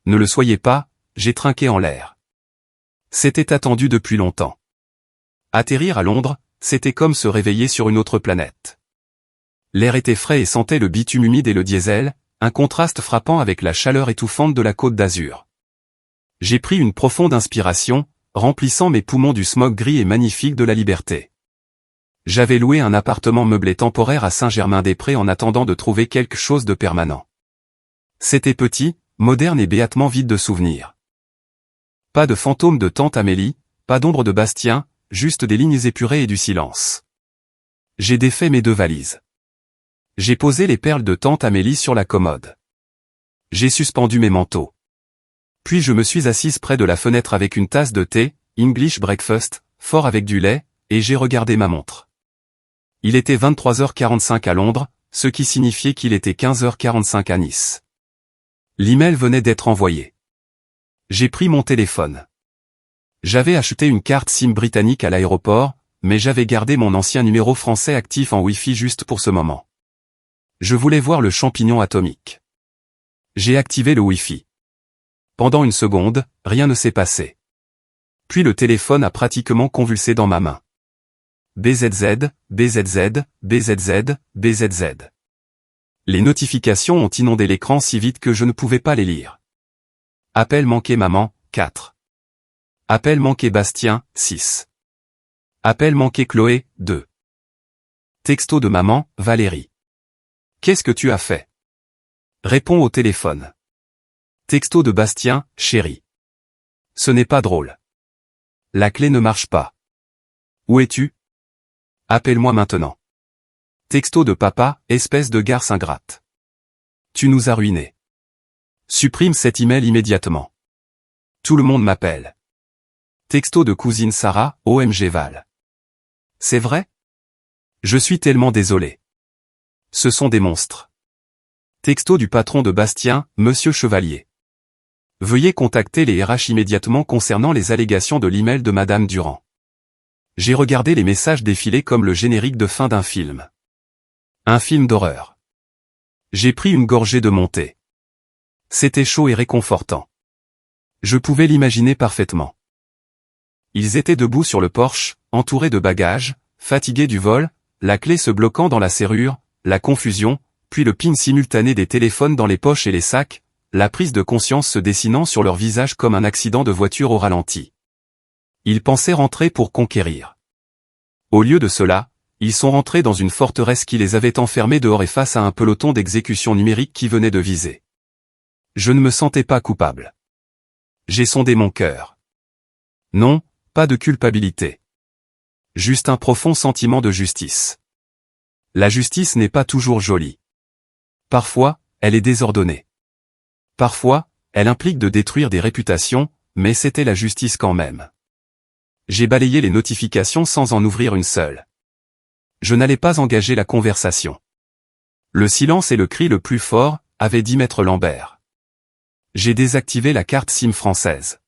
Ne le soyez pas, j'ai trinqué en l'air. C'était attendu depuis longtemps. Atterrir à Londres, c'était comme se réveiller sur une autre planète. L'air était frais et sentait le bitume humide et le diesel, un contraste frappant avec la chaleur étouffante de la Côte d'Azur. J'ai pris une profonde inspiration, remplissant mes poumons du smog gris et magnifique de la liberté. J'avais loué un appartement meublé temporaire à Saint-Germain-des-Prés en attendant de trouver quelque chose de permanent. C'était petit, moderne et béatement vide de souvenirs. Pas de fantôme de tante Amélie, pas d'ombre de Bastien, juste des lignes épurées et du silence. J'ai défait mes 2 valises. J'ai posé les perles de tante Amélie sur la commode. J'ai suspendu mes manteaux. Puis je me suis assise près de la fenêtre avec une tasse de thé, English breakfast, fort avec du lait, et j'ai regardé ma montre. Il était 23h45 à Londres, ce qui signifiait qu'il était 15h45 à Nice. L'email venait d'être envoyé. J'ai pris mon téléphone. J'avais acheté une carte SIM britannique à l'aéroport, mais j'avais gardé mon ancien numéro français actif en Wi-Fi juste pour ce moment. Je voulais voir le champignon atomique. J'ai activé le Wi-Fi. Pendant une seconde, rien ne s'est passé. Puis le téléphone a pratiquement convulsé dans ma main. BZZ, BZZ, BZZ, BZZ. Les notifications ont inondé l'écran si vite que je ne pouvais pas les lire. Appel manqué maman, 4. Appel manqué Bastien, 6. Appel manqué Chloé, 2. Texto de maman, Valérie. Qu'est-ce que tu as fait? Réponds au téléphone. Texto de Bastien, chérie. Ce n'est pas drôle. La clé ne marche pas. Où es-tu? Appelle-moi maintenant. Texto de papa, espèce de garce ingrate. Tu nous as ruinés. Supprime cet email immédiatement. Tout le monde m'appelle. Texto de cousine Sarah, OMG Val. C'est vrai? Je suis tellement désolé. Ce sont des monstres. Texto du patron de Bastien, Monsieur Chevalier. Veuillez contacter les RH immédiatement concernant les allégations de l'email de Madame Durand. J'ai regardé les messages défiler comme le générique de fin d'un film. Un film d'horreur. J'ai pris une gorgée de mon thé. C'était chaud et réconfortant. Je pouvais l'imaginer parfaitement. Ils étaient debout sur le porche, entourés de bagages, fatigués du vol, la clé se bloquant dans la serrure, la confusion, puis le ping simultané des téléphones dans les poches et les sacs, la prise de conscience se dessinant sur leur visage comme un accident de voiture au ralenti. Ils pensaient rentrer pour conquérir. Au lieu de cela, ils sont rentrés dans une forteresse qui les avait enfermés dehors et face à un peloton d'exécution numérique qui venait de viser. Je ne me sentais pas coupable. J'ai sondé mon cœur. Non, pas de culpabilité. Juste un profond sentiment de justice. La justice n'est pas toujours jolie. Parfois, elle est désordonnée. Parfois, elle implique de détruire des réputations, mais c'était la justice quand même. J'ai balayé les notifications sans en ouvrir une seule. Je n'allais pas engager la conversation. Le silence est le cri le plus fort, avait dit Maître Lambert. J'ai désactivé la carte SIM française.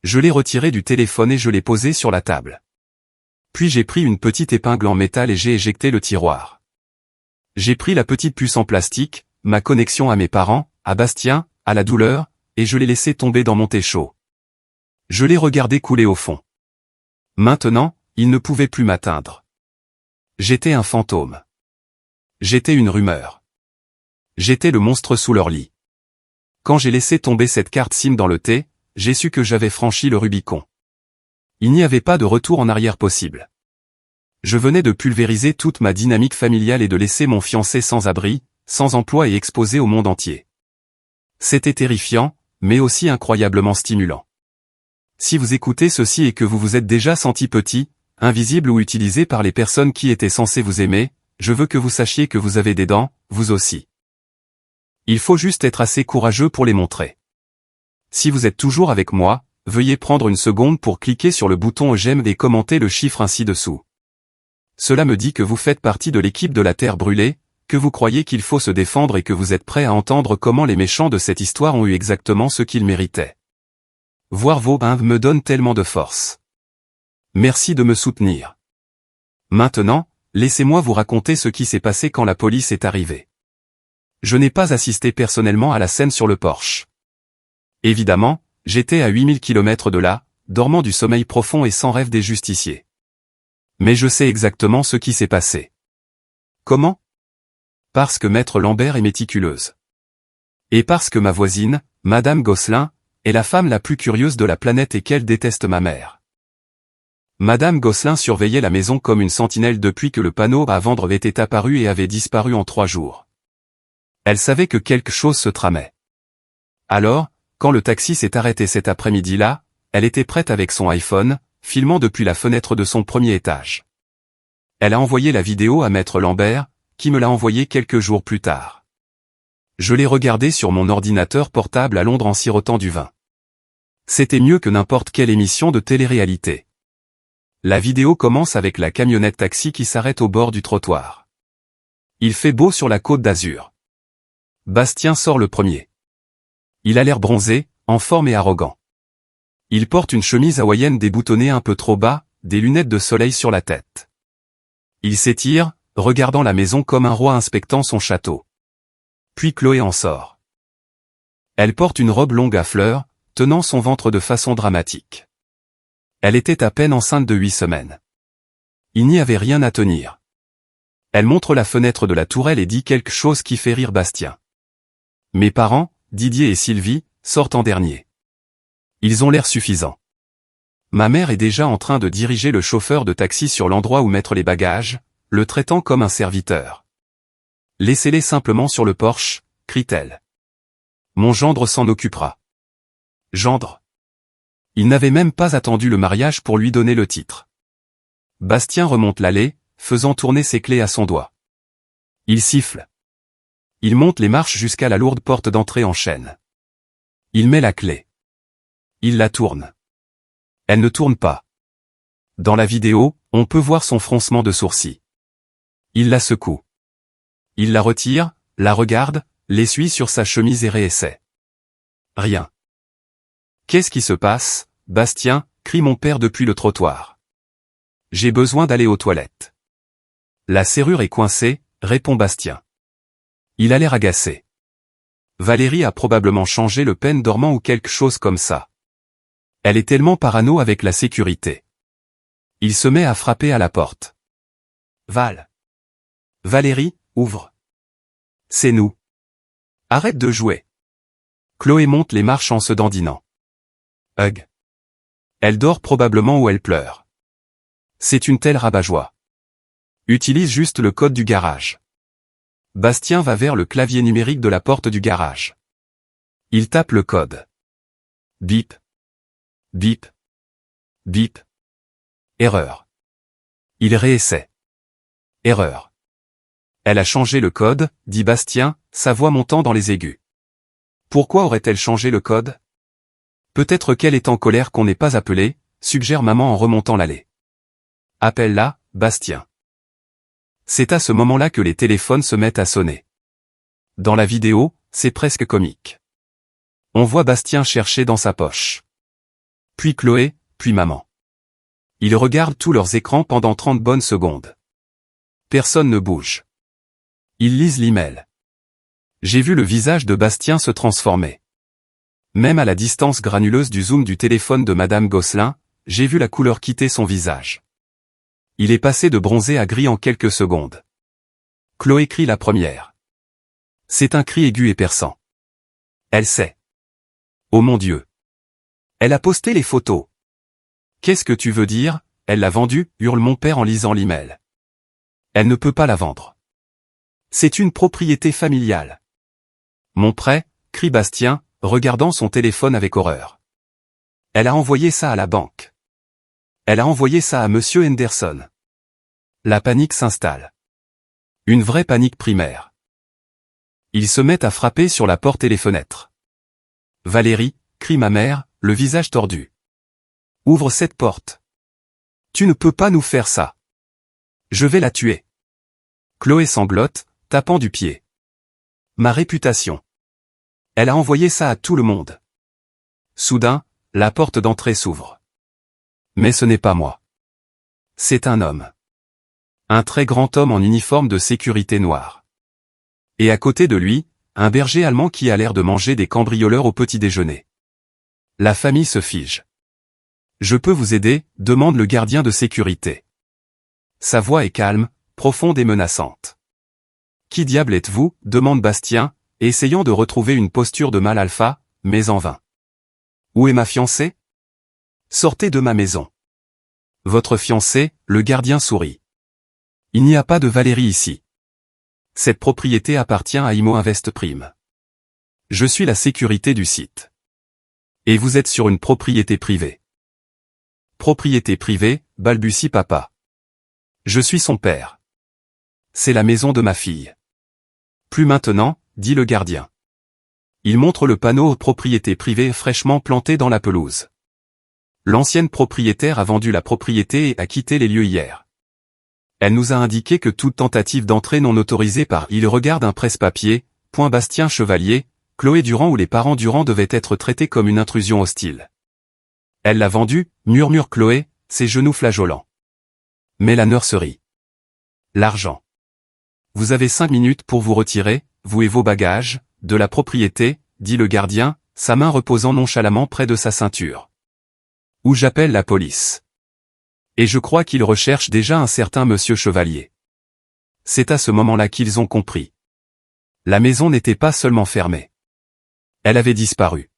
Je l'ai retirée du téléphone et je l'ai posée sur la table. Puis j'ai pris une petite épingle en métal et j'ai éjecté le tiroir. J'ai pris la petite puce en plastique, ma connexion à mes parents, à Bastien, à la douleur, et je l'ai laissé tomber dans mon thé chaud. Je l'ai regardé couler au fond. Maintenant, il ne pouvait plus m'atteindre. J'étais un fantôme. J'étais une rumeur. J'étais le monstre sous leur lit. Quand j'ai laissé tomber cette carte SIM dans le thé, j'ai su que j'avais franchi le Rubicon. Il n'y avait pas de retour en arrière possible. Je venais de pulvériser toute ma dynamique familiale et de laisser mon fiancé sans abri, sans emploi et exposé au monde entier. C'était terrifiant, mais aussi incroyablement stimulant. Si vous écoutez ceci et que vous vous êtes déjà senti petit, invisible ou utilisé par les personnes qui étaient censées vous aimer, je veux que vous sachiez que vous avez des dents, vous aussi. Il faut juste être assez courageux pour les montrer. Si vous êtes toujours avec moi, veuillez prendre une seconde pour cliquer sur le bouton j'aime et commenter le chiffre ci-dessous. Cela me dit que vous faites partie de l'équipe de la Terre brûlée, que vous croyez qu'il faut se défendre et que vous êtes prêt à entendre comment les méchants de cette histoire ont eu exactement ce qu'ils méritaient. Voir vos bains me donne tellement de force. Merci de me soutenir. Maintenant, laissez-moi vous raconter ce qui s'est passé quand la police est arrivée. Je n'ai pas assisté personnellement à la scène sur le porche. Évidemment, j'étais à 8000 km de là, dormant du sommeil profond et sans rêve des justiciers. Mais je sais exactement ce qui s'est passé. Comment? Parce que maître Lambert est méticuleuse. Et parce que ma voisine, Madame Gosselin, est la femme la plus curieuse de la planète et qu'elle déteste ma mère. Madame Gosselin surveillait la maison comme une sentinelle depuis que le panneau à vendre était apparu et avait disparu en 3 jours. Elle savait que quelque chose se tramait. Alors, quand le taxi s'est arrêté cet après-midi-là, elle était prête avec son iPhone, filmant depuis la fenêtre de son premier étage. Elle a envoyé la vidéo à maître Lambert, qui me l'a envoyée quelques jours plus tard. Je l'ai regardée sur mon ordinateur portable à Londres en sirotant du vin. C'était mieux que n'importe quelle émission de télé-réalité. La vidéo commence avec la camionnette taxi qui s'arrête au bord du trottoir. Il fait beau sur la Côte d'Azur. Bastien sort le premier. Il a l'air bronzé, en forme et arrogant. Il porte une chemise hawaïenne déboutonnée un peu trop bas, des lunettes de soleil sur la tête. Il s'étire, regardant la maison comme un roi inspectant son château. Puis Chloé en sort. Elle porte une robe longue à fleurs, tenant son ventre de façon dramatique. Elle était à peine enceinte de 8 semaines. Il n'y avait rien à tenir. Elle montre la fenêtre de la tourelle et dit quelque chose qui fait rire Bastien. Mes parents, Didier et Sylvie, sortent en dernier. Ils ont l'air suffisants. Ma mère est déjà en train de diriger le chauffeur de taxi sur l'endroit où mettre les bagages, le traitant comme un serviteur. Laissez-les simplement sur le porche, crie-t-elle. Mon gendre s'en occupera. Gendre. Il n'avait même pas attendu le mariage pour lui donner le titre. Bastien remonte l'allée, faisant tourner ses clés à son doigt. Il siffle. Il monte les marches jusqu'à la lourde porte d'entrée en chêne. Il met la clé. Il la tourne. Elle ne tourne pas. Dans la vidéo, on peut voir son froncement de sourcils. Il la secoue. Il la retire, la regarde, l'essuie sur sa chemise et réessaie. Rien. Qu'est-ce qui se passe, Bastien, crie mon père depuis le trottoir. J'ai besoin d'aller aux toilettes. La serrure est coincée, répond Bastien. Il a l'air agacé. Valérie a probablement changé le pen dormant ou quelque chose comme ça. Elle est tellement parano avec la sécurité. Il se met à frapper à la porte. Valérie, ouvre. C'est nous. Arrête de jouer. Chloé monte les marches en se dandinant. Hug. Elle dort probablement ou elle pleure. C'est une telle rabat-joie. Utilise juste le code du garage. Bastien va vers le clavier numérique de la porte du garage. Il tape le code. Bip. Bip. Bip. Erreur. Il réessaie. Erreur. Elle a changé le code, dit Bastien, sa voix montant dans les aigus. Pourquoi aurait-elle changé le code ? Peut-être qu'elle est en colère qu'on n'ait pas appelé, suggère maman en remontant l'allée. Appelle-la, Bastien. C'est à ce moment-là que les téléphones se mettent à sonner. Dans la vidéo, c'est presque comique. On voit Bastien chercher dans sa poche. Puis Chloé, puis maman. Ils regardent tous leurs écrans pendant 30 bonnes secondes. Personne ne bouge. Ils lisent l'email. J'ai vu le visage de Bastien se transformer. Même à la distance granuleuse du zoom du téléphone de Madame Gosselin, j'ai vu la couleur quitter son visage. Il est passé de bronzé à gris en quelques secondes. Chloé crie la première. C'est un cri aigu et perçant. Elle sait. Oh mon Dieu. Elle a posté les photos. Qu'est-ce que tu veux dire, elle l'a vendue, hurle mon père en lisant l'email. Elle ne peut pas la vendre. C'est une propriété familiale. Mon prêt, crie Bastien, regardant son téléphone avec horreur. Elle a envoyé ça à la banque. Elle a envoyé ça à Monsieur Henderson. La panique s'installe. Une vraie panique primaire. Ils se mettent à frapper sur la porte et les fenêtres. Valérie, crie ma mère, le visage tordu. Ouvre cette porte. Tu ne peux pas nous faire ça. Je vais la tuer. Chloé sanglote, tapant du pied. Ma réputation. Elle a envoyé ça à tout le monde. Soudain, la porte d'entrée s'ouvre. Mais ce n'est pas moi. C'est un homme. Un très grand homme en uniforme de sécurité noire. Et à côté de lui, un berger allemand qui a l'air de manger des cambrioleurs au petit déjeuner. La famille se fige. Je peux vous aider, demande le gardien de sécurité. Sa voix est calme, profonde et menaçante. Qui diable êtes-vous? Demande Bastien, essayant de retrouver une posture de mâle alpha, mais en vain. Où est ma fiancée? Sortez de ma maison. Votre fiancée, le gardien sourit. Il n'y a pas de Valérie ici. Cette propriété appartient à Imo Invest Prime. Je suis la sécurité du site. Et vous êtes sur une propriété privée. Propriété privée, balbutie papa. Je suis son père. C'est la maison de ma fille. Plus maintenant, dit le gardien. Il montre le panneau propriété privée fraîchement planté dans la pelouse. L'ancienne propriétaire a vendu la propriété et a quitté les lieux hier. Elle nous a indiqué que toute tentative d'entrée non autorisée par il regarde un presse-papier, point Bastien Chevalier, Chloé Durand ou les parents Durand devaient être traités comme une intrusion hostile. Elle l'a vendu, murmure Chloé, ses genoux flageolants. Mais la nurserie. L'argent. Vous avez 5 minutes pour vous retirer, vous et vos bagages, de la propriété, dit le gardien, sa main reposant nonchalamment près de sa ceinture. Ou j'appelle la police. Et je crois qu'ils recherchent déjà un certain monsieur Chevalier. C'est à ce moment-là qu'ils ont compris. La maison n'était pas seulement fermée. Elle avait disparu.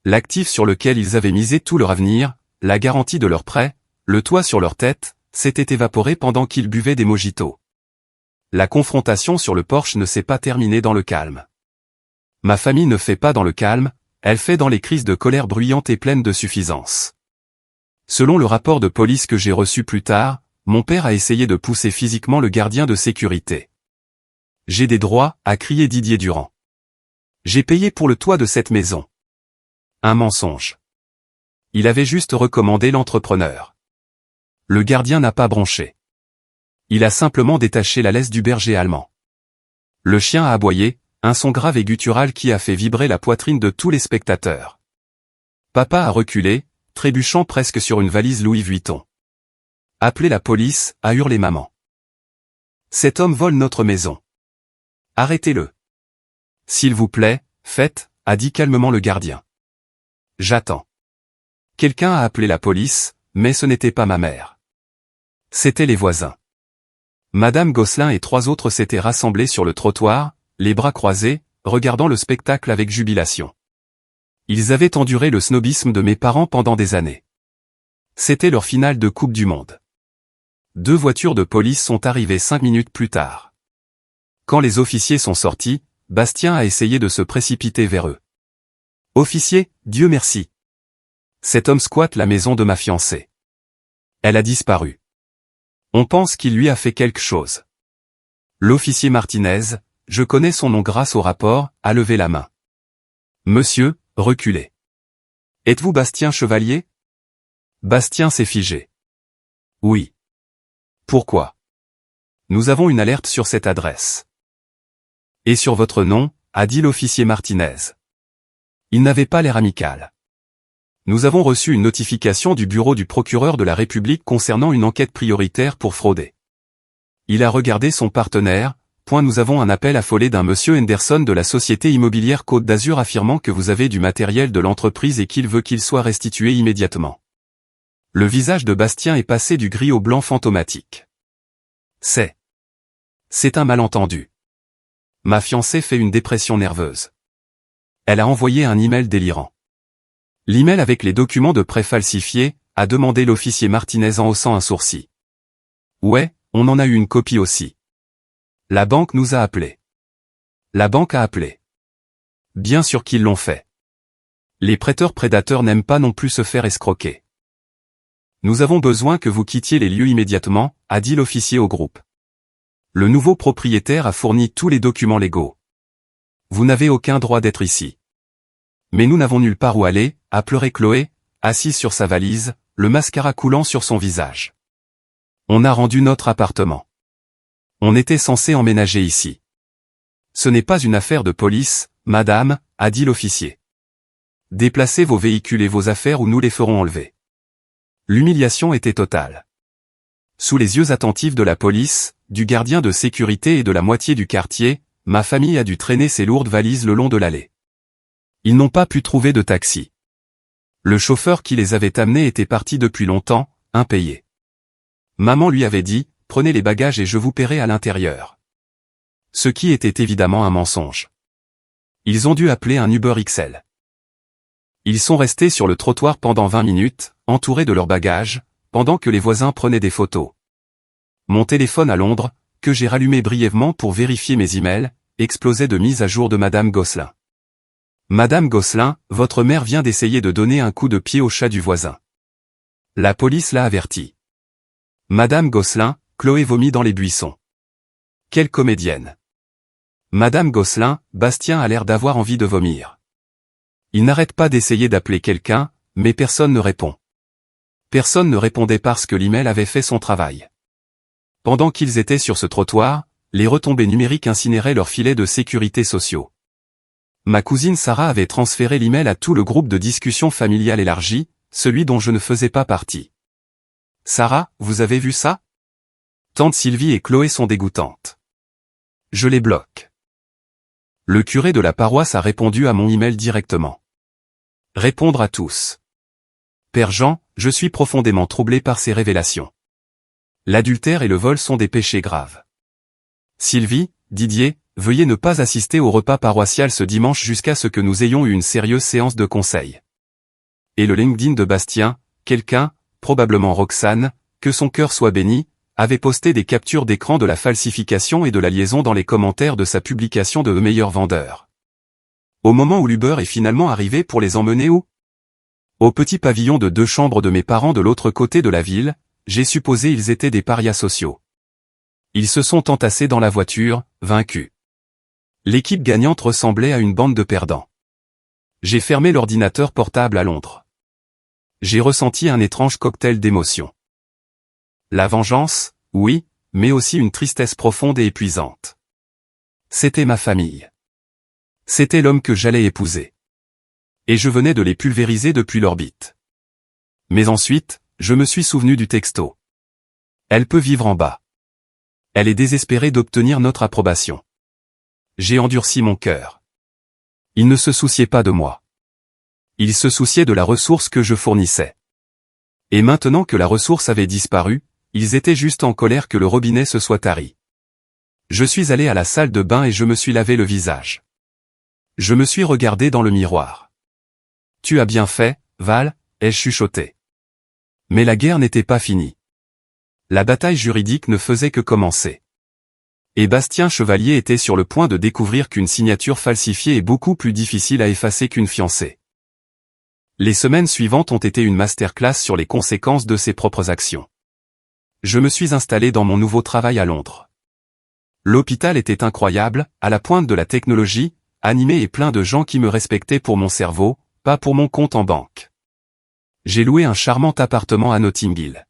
L'actif sur lequel ils avaient misé tout leur avenir, la garantie de leur prêt, le toit sur leur tête, s'était évaporé pendant qu'ils buvaient des mojitos. La confrontation sur le porche ne s'est pas terminée dans le calme. Ma famille ne fait pas dans le calme, elle fait dans les crises de colère bruyantes et pleines de suffisance. Selon le rapport de police que j'ai reçu plus tard, mon père a essayé de pousser physiquement le gardien de sécurité. J'ai des droits, a crié Didier Durand. J'ai payé pour le toit de cette maison. Un mensonge. Il avait juste recommandé l'entrepreneur. Le gardien n'a pas bronché. Il a simplement détaché la laisse du berger allemand. Le chien a aboyé, un son grave et guttural qui a fait vibrer la poitrine de tous les spectateurs. Papa a reculé, trébuchant presque sur une valise Louis Vuitton. Appelez la police, a hurlé maman. Cet homme vole notre maison. Arrêtez-le. S'il vous plaît, faites, a dit calmement le gardien. J'attends. Quelqu'un a appelé la police, mais ce n'était pas ma mère. C'étaient les voisins. Madame Gosselin et 3 autres s'étaient rassemblés sur le trottoir, les bras croisés, regardant le spectacle avec jubilation. Ils avaient enduré le snobisme de mes parents pendant des années. C'était leur finale de Coupe du Monde. 2 voitures de police sont arrivées 5 minutes plus tard. Quand les officiers sont sortis, Bastien a essayé de se précipiter vers eux. Officier, Dieu merci. Cet homme squatte la maison de ma fiancée. Elle a disparu. On pense qu'il lui a fait quelque chose. L'officier Martinez, je connais son nom grâce au rapport, a levé la main. Monsieur, reculez. Êtes-vous Bastien Chevalier? Bastien s'est figé. Oui. Pourquoi? Nous avons une alerte sur cette adresse. Et sur votre nom, a dit l'officier Martinez. Il n'avait pas l'air amical. Nous avons reçu une notification du bureau du procureur de la République concernant une enquête prioritaire pour frauder. Il a regardé son partenaire, nous avons un appel affolé d'un monsieur Henderson de la société immobilière Côte d'Azur affirmant que vous avez du matériel de l'entreprise et qu'il veut qu'il soit restitué immédiatement. Le visage de Bastien est passé du gris au blanc fantomatique. C'est un malentendu. Ma fiancée fait une dépression nerveuse. Elle a envoyé un email délirant. L'email avec les documents de prêt falsifiés, a demandé l'officier Martinez en haussant un sourcil. Ouais, on en a eu une copie aussi. La banque nous a appelés. La banque a appelé. Bien sûr qu'ils l'ont fait. Les prêteurs prédateurs n'aiment pas non plus se faire escroquer. Nous avons besoin que vous quittiez les lieux immédiatement, a dit l'officier au groupe. Le nouveau propriétaire a fourni tous les documents légaux. Vous n'avez aucun droit d'être ici. Mais nous n'avons nulle part où aller, a pleuré Chloé, assise sur sa valise, le mascara coulant sur son visage. On a rendu notre appartement. On était censé emménager ici. Ce n'est pas une affaire de police, madame, a dit l'officier. Déplacez vos véhicules et vos affaires ou nous les ferons enlever. L'humiliation était totale. Sous les yeux attentifs de la police, du gardien de sécurité et de la moitié du quartier, ma famille a dû traîner ses lourdes valises le long de l'allée. Ils n'ont pas pu trouver de taxi. Le chauffeur qui les avait amenés était parti depuis longtemps, impayé. Maman lui avait dit, prenez les bagages et je vous paierai à l'intérieur. Ce qui était évidemment un mensonge. Ils ont dû appeler un Uber XL. Ils sont restés sur le trottoir pendant 20 minutes, entourés de leurs bagages, pendant que les voisins prenaient des photos. Mon téléphone à Londres, que j'ai rallumé brièvement pour vérifier mes emails, explosait de mise à jour de Madame Gosselin. Madame Gosselin, votre mère vient d'essayer de donner un coup de pied au chat du voisin. La police l'a averti. Madame Gosselin, Chloé vomit dans les buissons. Quelle comédienne. Madame Gosselin, Bastien a l'air d'avoir envie de vomir. Il n'arrête pas d'essayer d'appeler quelqu'un, mais personne ne répond. Personne ne répondait parce que l'email avait fait son travail. Pendant qu'ils étaient sur ce trottoir, les retombées numériques incinéraient leurs filets de sécurité sociaux. Ma cousine Sarah avait transféré l'email à tout le groupe de discussion familiale élargi, celui dont je ne faisais pas partie. Sarah, vous avez vu ça? Tante Sylvie et Chloé sont dégoûtantes. Je les bloque. Le curé de la paroisse a répondu à mon email directement. Répondre à tous. Père Jean, je suis profondément troublé par ces révélations. L'adultère et le vol sont des péchés graves. Sylvie, Didier, veuillez ne pas assister au repas paroissial ce dimanche jusqu'à ce que nous ayons eu une sérieuse séance de conseil. Et le LinkedIn de Bastien, quelqu'un, probablement Roxane, que son cœur soit béni, avait posté des captures d'écran de la falsification et de la liaison dans les commentaires de sa publication de meilleurs vendeurs. Au moment où l'Uber est finalement arrivé pour les emmener où? Au petit pavillon de 2 chambres de mes parents de l'autre côté de la ville, j'ai supposé ils étaient des parias sociaux. Ils se sont entassés dans la voiture, vaincus. L'équipe gagnante ressemblait à une bande de perdants. J'ai fermé l'ordinateur portable à Londres. J'ai ressenti un étrange cocktail d'émotions. La vengeance, oui, mais aussi une tristesse profonde et épuisante. C'était ma famille. C'était l'homme que j'allais épouser. Et je venais de les pulvériser depuis l'orbite. Mais ensuite, je me suis souvenu du texto. Elle peut vivre en bas. Elle est désespérée d'obtenir notre approbation. J'ai endurci mon cœur. Il ne se souciait pas de moi. Il se souciait de la ressource que je fournissais. Et maintenant que la ressource avait disparu, ils étaient juste en colère que le robinet se soit tari. Je suis allé à la salle de bain et je me suis lavé le visage. Je me suis regardé dans le miroir. Tu as bien fait, Val, ai-je chuchoté. Mais la guerre n'était pas finie. La bataille juridique ne faisait que commencer. Et Bastien Chevalier était sur le point de découvrir qu'une signature falsifiée est beaucoup plus difficile à effacer qu'une fiancée. Les semaines suivantes ont été une masterclass sur les conséquences de ses propres actions. Je me suis installé dans mon nouveau travail à Londres. L'hôpital était incroyable, à la pointe de la technologie, animé et plein de gens qui me respectaient pour mon cerveau, pas pour mon compte en banque. J'ai loué un charmant appartement à Notting Hill.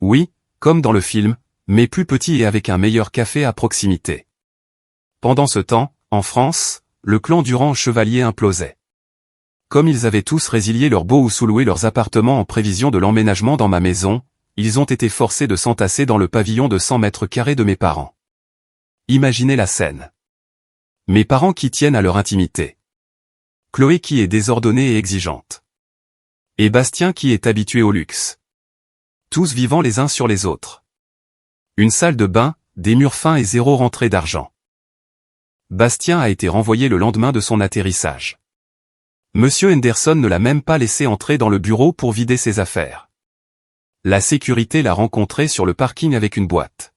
Oui, comme dans le film, mais plus petit et avec un meilleur café à proximité. Pendant ce temps, en France, le clan Durand-Chevalier implosait. Comme ils avaient tous résilié leur beau ou sous-loué leurs appartements en prévision de l'emménagement dans ma maison, ils ont été forcés de s'entasser dans le pavillon de 100 mètres carrés de mes parents. Imaginez la scène. Mes parents qui tiennent à leur intimité. Chloé qui est désordonnée et exigeante. Et Bastien qui est habitué au luxe. Tous vivant les uns sur les autres. Une salle de bain, des murs fins et 0 rentrée d'argent. Bastien a été renvoyé le lendemain de son atterrissage. Monsieur Henderson ne l'a même pas laissé entrer dans le bureau pour vider ses affaires. La sécurité l'a rencontré sur le parking avec une boîte.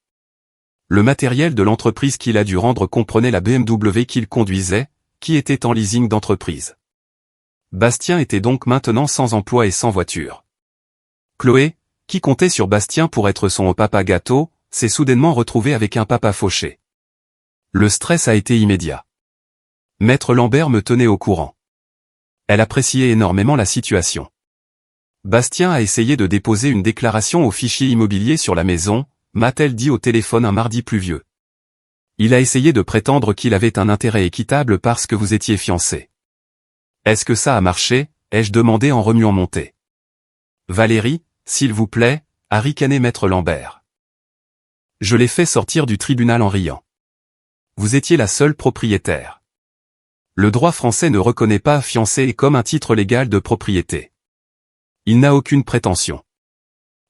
Le matériel de l'entreprise qu'il a dû rendre comprenait la BMW qu'il conduisait, qui était en leasing d'entreprise. Bastien était donc maintenant sans emploi et sans voiture. Chloé, qui comptait sur Bastien pour être son papa gâteau, s'est soudainement retrouvée avec un papa fauché. Le stress a été immédiat. Maître Lambert me tenait au courant. Elle appréciait énormément la situation. Bastien a essayé de déposer une déclaration au fichier immobilier sur la maison, m'a-t-elle dit au téléphone un mardi pluvieux. Il a essayé de prétendre qu'il avait un intérêt équitable parce que vous étiez fiancés. Est-ce que ça a marché, ai-je demandé en remuant mon thé. Valérie, s'il vous plaît, a ricané Maître Lambert. Je l'ai fait sortir du tribunal en riant. Vous étiez la seule propriétaire. Le droit français ne reconnaît pas fiancé comme un titre légal de propriété. Il n'a aucune prétention.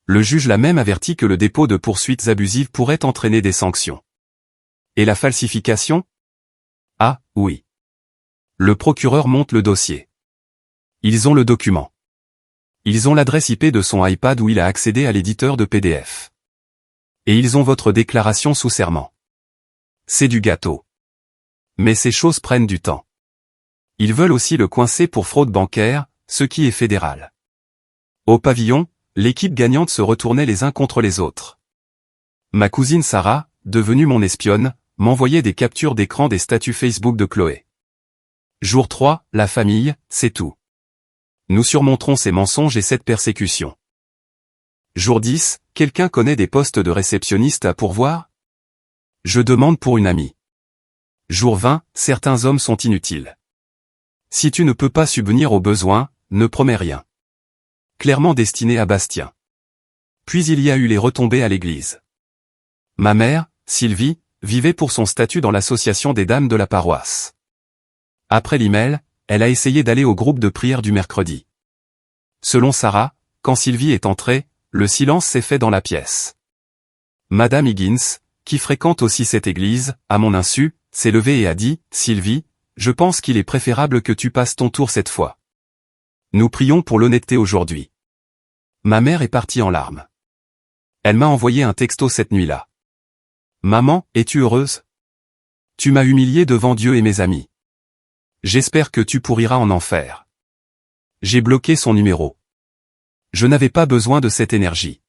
Le juge l'a même averti que le dépôt de poursuites abusives pourrait entraîner des sanctions. Et la falsification? Ah, oui. Le procureur monte le dossier. Ils ont le document. Ils ont l'adresse IP de son iPad où il a accédé à l'éditeur de PDF. Et ils ont votre déclaration sous serment. C'est du gâteau. Mais ces choses prennent du temps. Ils veulent aussi le coincer pour fraude bancaire, ce qui est fédéral. Au pavillon, l'équipe gagnante se retournait les uns contre les autres. Ma cousine Sarah, devenue mon espionne, m'envoyait des captures d'écran des statuts Facebook de Chloé. Jour 3, la famille, c'est tout. Nous surmonterons ces mensonges et cette persécution. Jour 10, quelqu'un connaît des postes de réceptionniste à pourvoir? Je demande pour une amie. Jour 20, certains hommes sont inutiles. Si tu ne peux pas subvenir aux besoins, ne promets rien. Clairement destiné à Bastien. Puis il y a eu les retombées à l'église. Ma mère, Sylvie, vivait pour son statut dans l'association des dames de la paroisse. Après l'email, elle a essayé d'aller au groupe de prière du mercredi. Selon Sarah, quand Sylvie est entrée, le silence s'est fait dans la pièce. Madame Higgins, qui fréquente aussi cette église, à mon insu, s'est levée et a dit, « Sylvie, je pense qu'il est préférable que tu passes ton tour cette fois. Nous prions pour l'honnêteté aujourd'hui. » Ma mère est partie en larmes. Elle m'a envoyé un texto cette nuit-là. « Maman, es-tu heureuse? Tu m'as humiliée devant Dieu et mes amis. J'espère que tu pourriras en enfer. » J'ai bloqué son numéro. Je n'avais pas besoin de cette énergie.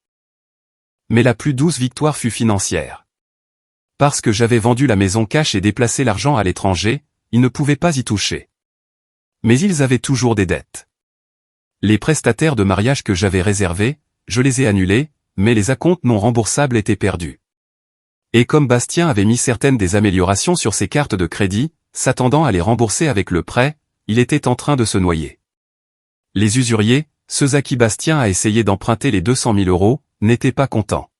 Mais la plus douce victoire fut financière. Parce que j'avais vendu la maison cash et déplacé l'argent à l'étranger, ils ne pouvaient pas y toucher. Mais ils avaient toujours des dettes. Les prestataires de mariage que j'avais réservés, je les ai annulés, mais les acomptes non remboursables étaient perdus. Et comme Bastien avait mis certaines des améliorations sur ses cartes de crédit, s'attendant à les rembourser avec le prêt, il était en train de se noyer. Les usuriers, ceux à qui Bastien a essayé d'emprunter les 200 000 euros, n'étaient pas contents.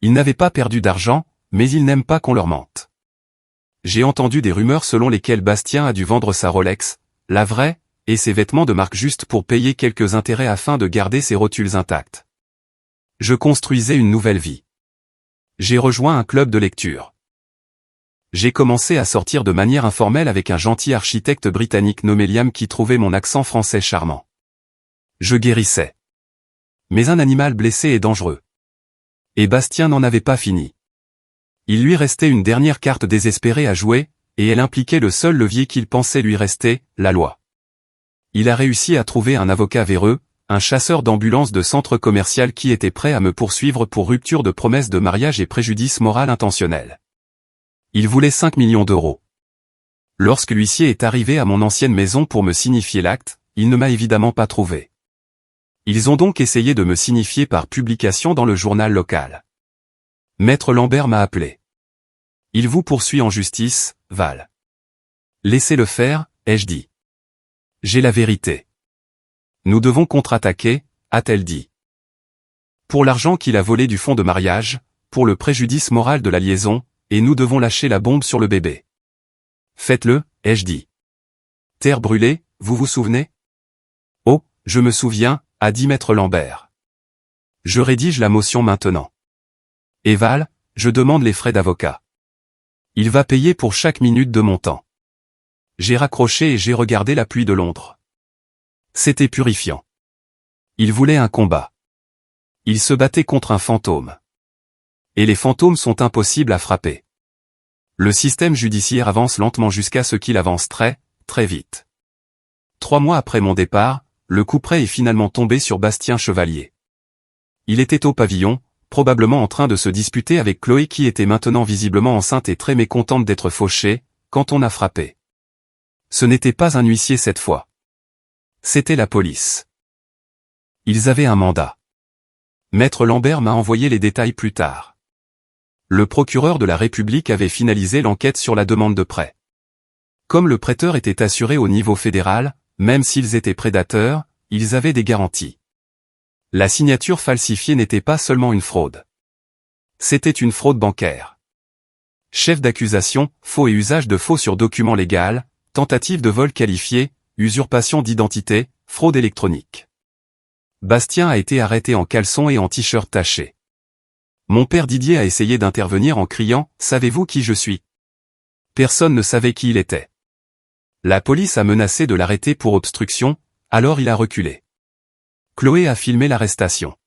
Ils n'avaient pas perdu d'argent, mais ils n'aiment pas qu'on leur mente. J'ai entendu des rumeurs selon lesquelles Bastien a dû vendre sa Rolex, la vraie, et ses vêtements de marque juste pour payer quelques intérêts afin de garder ses rotules intactes. Je construisais une nouvelle vie. J'ai rejoint un club de lecture. J'ai commencé à sortir de manière informelle avec un gentil architecte britannique nommé Liam qui trouvait mon accent français charmant. Je guérissais. Mais un animal blessé est dangereux. Et Bastien n'en avait pas fini. Il lui restait une dernière carte désespérée à jouer, et elle impliquait le seul levier qu'il pensait lui rester, la loi. Il a réussi à trouver un avocat véreux, un chasseur d'ambulance de centre commercial qui était prêt à me poursuivre pour rupture de promesse de mariage et préjudice moral intentionnel. Il voulait 5 millions d'euros. Lorsque l'huissier est arrivé à mon ancienne maison pour me signifier l'acte, il ne m'a évidemment pas trouvé. Ils ont donc essayé de me signifier par publication dans le journal local. Maître Lambert m'a appelé. Il vous poursuit en justice, Val. Laissez-le faire, ai-je dit. J'ai la vérité. Nous devons contre-attaquer, a-t-elle dit. Pour l'argent qu'il a volé du fonds de mariage, pour le préjudice moral de la liaison, et nous devons lâcher la bombe sur le bébé. Faites-le, ai-je dit. Terre brûlée, vous vous souvenez? Oh, je me souviens, a dit Maître Lambert. Je rédige la motion maintenant. Et Val, je demande les frais d'avocat. Il va payer pour chaque minute de mon temps. J'ai raccroché et j'ai regardé la pluie de Londres. C'était purifiant. Il voulait un combat. Il se battait contre un fantôme. Et les fantômes sont impossibles à frapper. Le système judiciaire avance lentement jusqu'à ce qu'il avance très, très vite. 3 mois après mon départ, le couperet est finalement tombé sur Bastien Chevalier. Il était au pavillon, probablement en train de se disputer avec Chloé qui était maintenant visiblement enceinte et très mécontente d'être fauchée, quand on a frappé. Ce n'était pas un huissier cette fois. C'était la police. Ils avaient un mandat. Maître Lambert m'a envoyé les détails plus tard. Le procureur de la République avait finalisé l'enquête sur la demande de prêt. Comme le prêteur était assuré au niveau fédéral, même s'ils étaient prédateurs, ils avaient des garanties. La signature falsifiée n'était pas seulement une fraude. C'était une fraude bancaire. Chef d'accusation, faux et usage de faux sur document légal, tentative de vol qualifié, usurpation d'identité, fraude électronique. Bastien a été arrêté en caleçon et en t-shirt taché. Mon père Didier a essayé d'intervenir en criant « Savez-vous qui je suis ?» Personne ne savait qui il était. La police a menacé de l'arrêter pour obstruction, alors il a reculé. Chloé a filmé l'arrestation.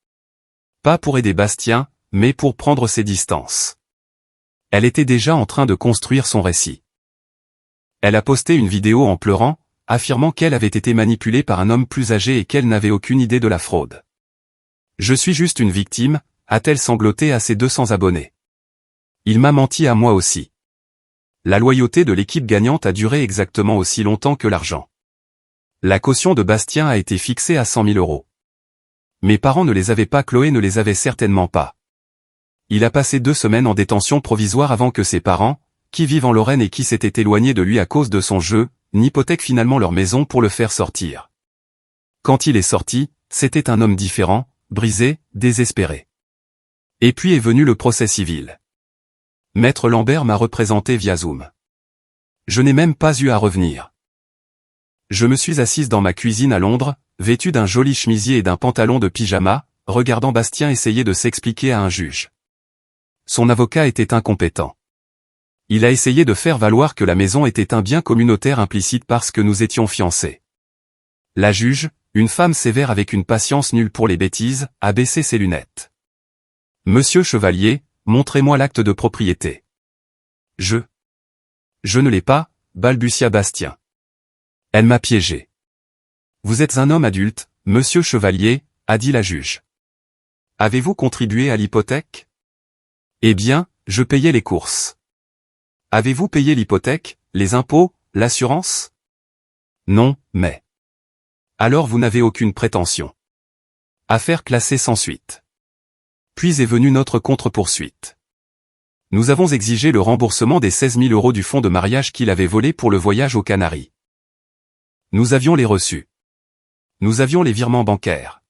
Pas pour aider Bastien, mais pour prendre ses distances. Elle était déjà en train de construire son récit. Elle a posté une vidéo en pleurant, affirmant qu'elle avait été manipulée par un homme plus âgé et qu'elle n'avait aucune idée de la fraude. « Je suis juste une victime », a-t-elle sangloté à ses 200 abonnés. Il m'a menti à moi aussi. La loyauté de l'équipe gagnante a duré exactement aussi longtemps que l'argent. La caution de Bastien a été fixée à 100 000 €. Mes parents ne les avaient pas, Chloé ne les avait certainement pas. Il a passé 2 semaines en détention provisoire avant que ses parents, qui vivent en Lorraine et qui s'étaient éloignés de lui à cause de son jeu, n'hypothèquent finalement leur maison pour le faire sortir. Quand il est sorti, c'était un homme différent, brisé, désespéré. Et puis est venu le procès civil. Maître Lambert m'a représenté via Zoom. Je n'ai même pas eu à revenir. Je me suis assise dans ma cuisine à Londres, vêtue d'un joli chemisier et d'un pantalon de pyjama, regardant Bastien essayer de s'expliquer à un juge. Son avocat était incompétent. Il a essayé de faire valoir que la maison était un bien communautaire implicite parce que nous étions fiancés. La juge, une femme sévère avec une patience nulle pour les bêtises, a baissé ses lunettes. « Monsieur Chevalier, montrez-moi l'acte de propriété. » Je ne l'ai pas, balbutia Bastien. Elle m'a piégé. Vous êtes un homme adulte, monsieur Chevalier, a dit la juge. Avez-vous contribué à l'hypothèque? Eh bien, je payais les courses. Avez-vous payé l'hypothèque, les impôts, l'assurance? Non, mais... Alors vous n'avez aucune prétention. Affaire classée sans suite. Puis est venue notre contre-poursuite. Nous avons exigé le remboursement des 16 000 € du fonds de mariage qu'il avait volé pour le voyage aux Canaries. Nous avions les reçus. Nous avions les virements bancaires.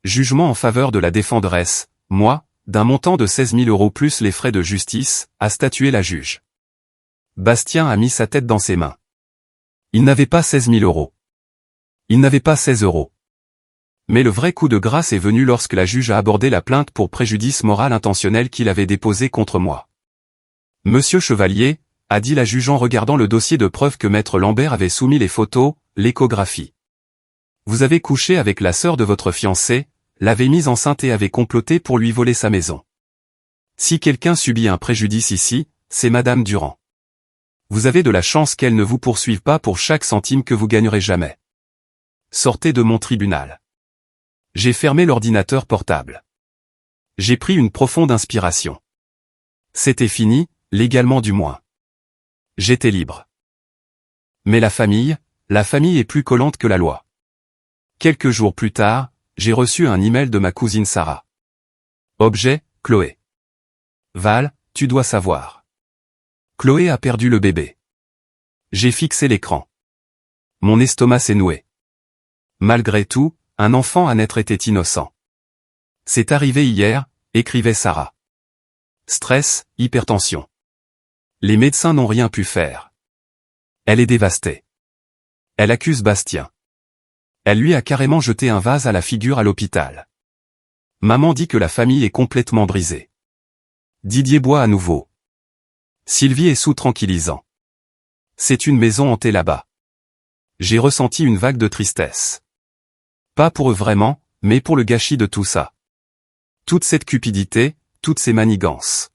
Jugement en faveur de la défenderesse, moi, d'un montant de 16 000 € plus les frais de justice, a statué la juge. Bastien a mis sa tête dans ses mains. Il n'avait pas 16 000 €. Il n'avait pas 16 €. Mais le vrai coup de grâce est venu lorsque la juge a abordé la plainte pour préjudice moral intentionnel qu'il avait déposée contre moi. Monsieur Chevalier, a dit la juge en regardant le dossier de preuve que maître Lambert avait soumis, les photos, l'échographie. Vous avez couché avec la sœur de votre fiancé, l'avez mise enceinte et avez comploté pour lui voler sa maison. Si quelqu'un subit un préjudice ici, c'est madame Durand. Vous avez de la chance qu'elle ne vous poursuive pas pour chaque centime que vous gagnerez jamais. Sortez de mon tribunal. J'ai fermé l'ordinateur portable. J'ai pris une profonde inspiration. C'était fini, légalement du moins. J'étais libre. Mais la famille est plus collante que la loi. Quelques jours plus tard, j'ai reçu un email de ma cousine Sarah. Objet, Chloé. Val, tu dois savoir. Chloé a perdu le bébé. J'ai fixé l'écran. Mon estomac s'est noué. Malgré tout, un enfant à naître était innocent. C'est arrivé hier, écrivait Sarah. Stress, hypertension. Les médecins n'ont rien pu faire. Elle est dévastée. Elle accuse Bastien. Elle lui a carrément jeté un vase à la figure à l'hôpital. Maman dit que la famille est complètement brisée. Didier boit à nouveau. Sylvie est sous tranquillisant. C'est une maison hantée là-bas. J'ai ressenti une vague de tristesse. Pas pour eux vraiment, mais pour le gâchis de tout ça. Toute cette cupidité, toutes ces manigances.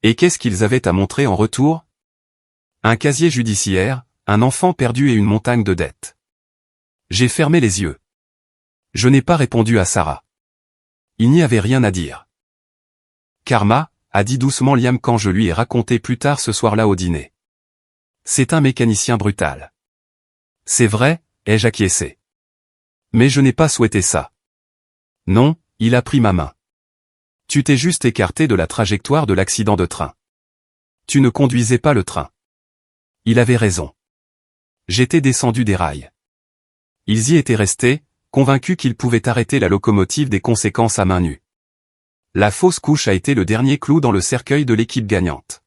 Et qu'est-ce qu'ils avaient à montrer en retour? Un casier judiciaire, un enfant perdu et une montagne de dettes. J'ai fermé les yeux. Je n'ai pas répondu à Sarah. Il n'y avait rien à dire. Karma, a dit doucement Liam quand je lui ai raconté plus tard ce soir-là au dîner. C'est un mécanicien brutal. C'est vrai, ai-je acquiescé. Mais je n'ai pas souhaité ça. Non, il a pris ma main. Tu t'es juste écarté de la trajectoire de l'accident de train. Tu ne conduisais pas le train. Il avait raison. J'étais descendu des rails. Ils y étaient restés, convaincus qu'ils pouvaient arrêter la locomotive des conséquences à main nue. La fausse couche a été le dernier clou dans le cercueil de l'équipe gagnante.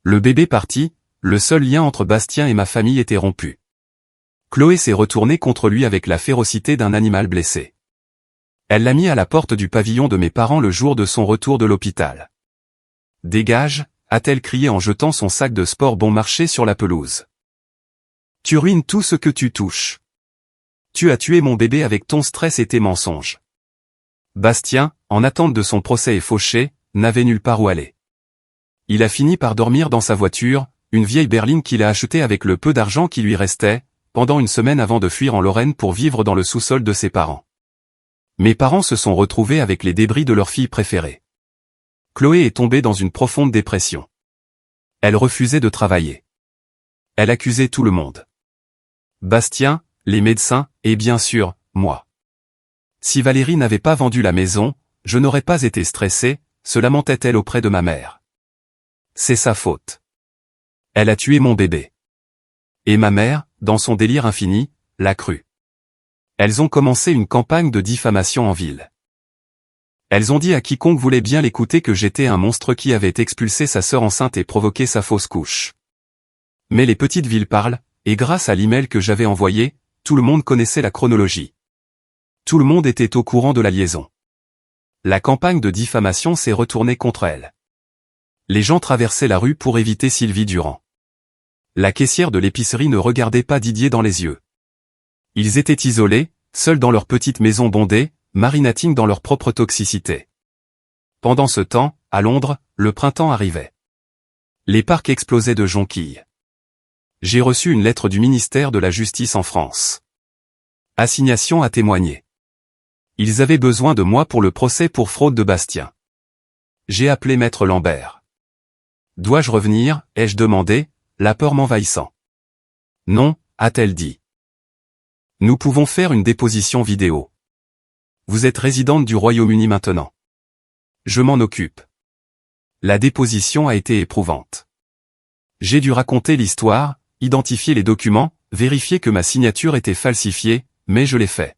Le bébé parti, le seul lien entre Bastien et ma famille était rompu. Chloé s'est retournée contre lui avec la férocité d'un animal blessé. Elle l'a mis à la porte du pavillon de mes parents le jour de son retour de l'hôpital. « Dégage !» a-t-elle crié en jetant son sac de sport bon marché sur la pelouse. « Tu ruines tout ce que tu touches. Tu as tué mon bébé avec ton stress et tes mensonges. » Bastien, en attente de son procès et fauché, n'avait nulle part où aller. Il a fini par dormir dans sa voiture, une vieille berline qu'il a achetée avec le peu d'argent qui lui restait, pendant une semaine avant de fuir en Lorraine pour vivre dans le sous-sol de ses parents. Mes parents se sont retrouvés avec les débris de leur fille préférée. Chloé est tombée dans une profonde dépression. Elle refusait de travailler. Elle accusait tout le monde. Bastien, les médecins, et bien sûr, moi. Si Valérie n'avait pas vendu la maison, je n'aurais pas été stressé, se lamentait-elle auprès de ma mère. C'est sa faute. Elle a tué mon bébé. Et ma mère, dans son délire infini, l'a cru. Elles ont commencé une campagne de diffamation en ville. Elles ont dit à quiconque voulait bien l'écouter que j'étais un monstre qui avait expulsé sa sœur enceinte et provoqué sa fausse couche. Mais les petites villes parlent, et grâce à l'email que j'avais envoyé, tout le monde connaissait la chronologie. Tout le monde était au courant de la liaison. La campagne de diffamation s'est retournée contre elle. Les gens traversaient la rue pour éviter Sylvie Durand. La caissière de l'épicerie ne regardait pas Didier dans les yeux. Ils étaient isolés, seuls dans leur petite maison bondée, marinating dans leur propre toxicité. Pendant ce temps, à Londres, le printemps arrivait. Les parcs explosaient de jonquilles. J'ai reçu une lettre du ministère de la Justice en France. Assignation à témoigner. Ils avaient besoin de moi pour le procès pour fraude de Bastien. J'ai appelé Maître Lambert. Dois-je revenir, ai-je demandé, la peur m'envahissant. Non, a-t-elle dit. Nous pouvons faire une déposition vidéo. Vous êtes résidente du Royaume-Uni maintenant. Je m'en occupe. La déposition a été éprouvante. J'ai dû raconter l'histoire, identifier les documents, vérifier que ma signature était falsifiée, mais je l'ai fait.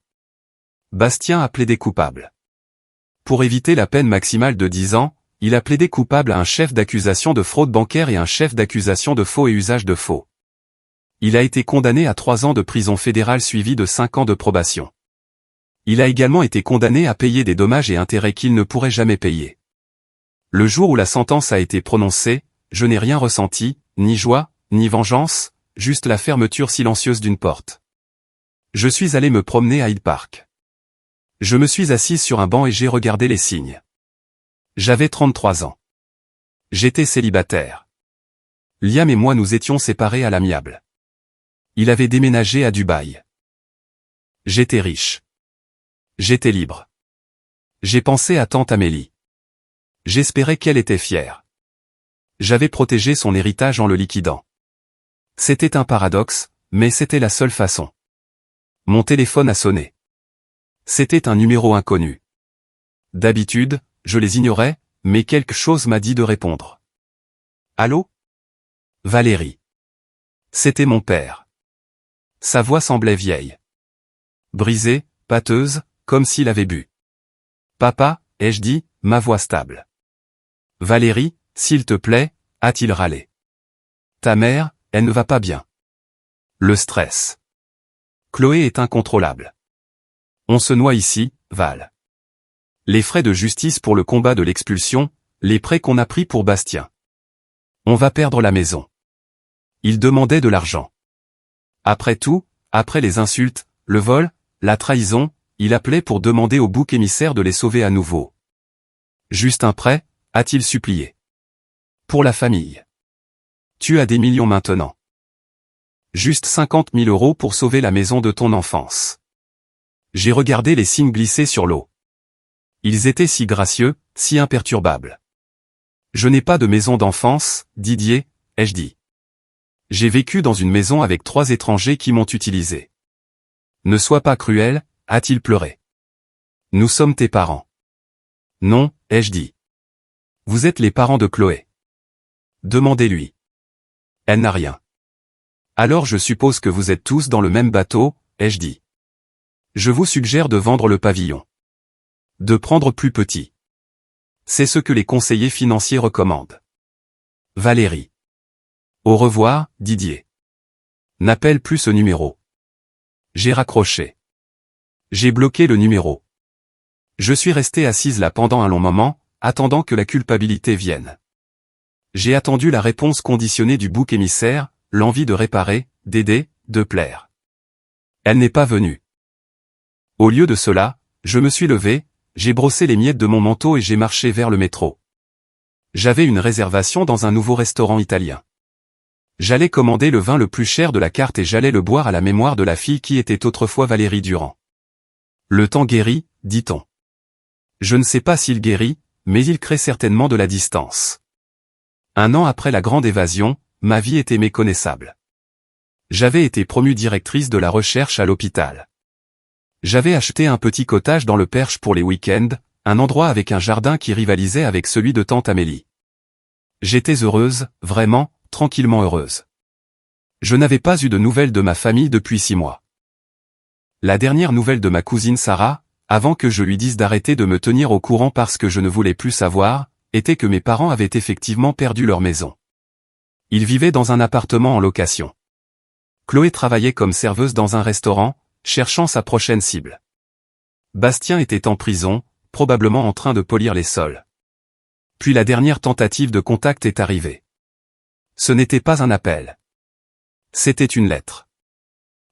Bastien a plaidé coupable. Pour éviter la peine maximale de 10 ans, il a plaidé coupable à un chef d'accusation de fraude bancaire et un chef d'accusation de faux et usage de faux. Il a été condamné à 3 ans de prison fédérale suivi de 5 ans de probation. Il a également été condamné à payer des dommages et intérêts qu'il ne pourrait jamais payer. Le jour où la sentence a été prononcée, je n'ai rien ressenti, ni joie, ni vengeance, juste la fermeture silencieuse d'une porte. Je suis allé me promener à Hyde Park. Je me suis assise sur un banc et j'ai regardé les signes. J'avais 33 ans. J'étais célibataire. Liam et moi nous étions séparés à l'amiable. Il avait déménagé à Dubaï. J'étais riche. J'étais libre. J'ai pensé à tante Amélie. J'espérais qu'elle était fière. J'avais protégé son héritage en le liquidant. C'était un paradoxe, mais c'était la seule façon. Mon téléphone a sonné. C'était un numéro inconnu. D'habitude, je les ignorais, mais quelque chose m'a dit de répondre. Allô? Valérie. C'était mon père. Sa voix semblait vieille. Brisée, pâteuse, comme s'il avait bu. Papa, ai-je dit, ma voix stable. Valérie, s'il te plaît, a-t-il râlé. Ta mère, elle ne va pas bien. Le stress. Chloé est incontrôlable. On se noie ici, Val. Les frais de justice pour le combat de l'expulsion, les prêts qu'on a pris pour Bastien. On va perdre la maison. Il demandait de l'argent. Après tout, après les insultes, le vol, la trahison, il appelait pour demander au bouc émissaire de les sauver à nouveau. Juste un prêt, a-t-il supplié. Pour la famille. Tu as des millions maintenant. Juste 50 000 € pour sauver la maison de ton enfance. J'ai regardé les signes glisser sur l'eau. Ils étaient si gracieux, si imperturbables. Je n'ai pas de maison d'enfance, Didier, ai-je dit. J'ai vécu dans une maison avec 3 étrangers qui m'ont utilisé. Ne sois pas cruel, a-t-il pleuré. Nous sommes tes parents. Non, ai-je dit. Vous êtes les parents de Chloé. Demandez-lui. Elle n'a rien. Alors je suppose que vous êtes tous dans le même bateau, ai-je dit. Je vous suggère de vendre le pavillon. De prendre plus petit. C'est ce que les conseillers financiers recommandent. Valérie. Au revoir, Didier. N'appelle plus ce numéro. J'ai raccroché. J'ai bloqué le numéro. Je suis restée assise là pendant un long moment, attendant que la culpabilité vienne. J'ai attendu la réponse conditionnée du bouc émissaire, l'envie de réparer, d'aider, de plaire. Elle n'est pas venue. Au lieu de cela, je me suis levé, j'ai brossé les miettes de mon manteau et j'ai marché vers le métro. J'avais une réservation dans un nouveau restaurant italien. J'allais commander le vin le plus cher de la carte et j'allais le boire à la mémoire de la fille qui était autrefois Valérie Durand. Le temps guérit, dit-on. Je ne sais pas s'il guérit, mais il crée certainement de la distance. 1 an après la grande évasion, ma vie était méconnaissable. J'avais été promue directrice de la recherche à l'hôpital. J'avais acheté un petit cottage dans le Perche pour les week-ends, un endroit avec un jardin qui rivalisait avec celui de tante Amélie. J'étais heureuse, vraiment, tranquillement heureuse. Je n'avais pas eu de nouvelles de ma famille depuis 6 mois. La dernière nouvelle de ma cousine Sarah, avant que je lui dise d'arrêter de me tenir au courant parce que je ne voulais plus savoir, était que mes parents avaient effectivement perdu leur maison. Ils vivaient dans un appartement en location. Chloé travaillait comme serveuse dans un restaurant, cherchant sa prochaine cible. Bastien était en prison, probablement en train de polir les sols. Puis la dernière tentative de contact est arrivée. Ce n'était pas un appel. C'était une lettre.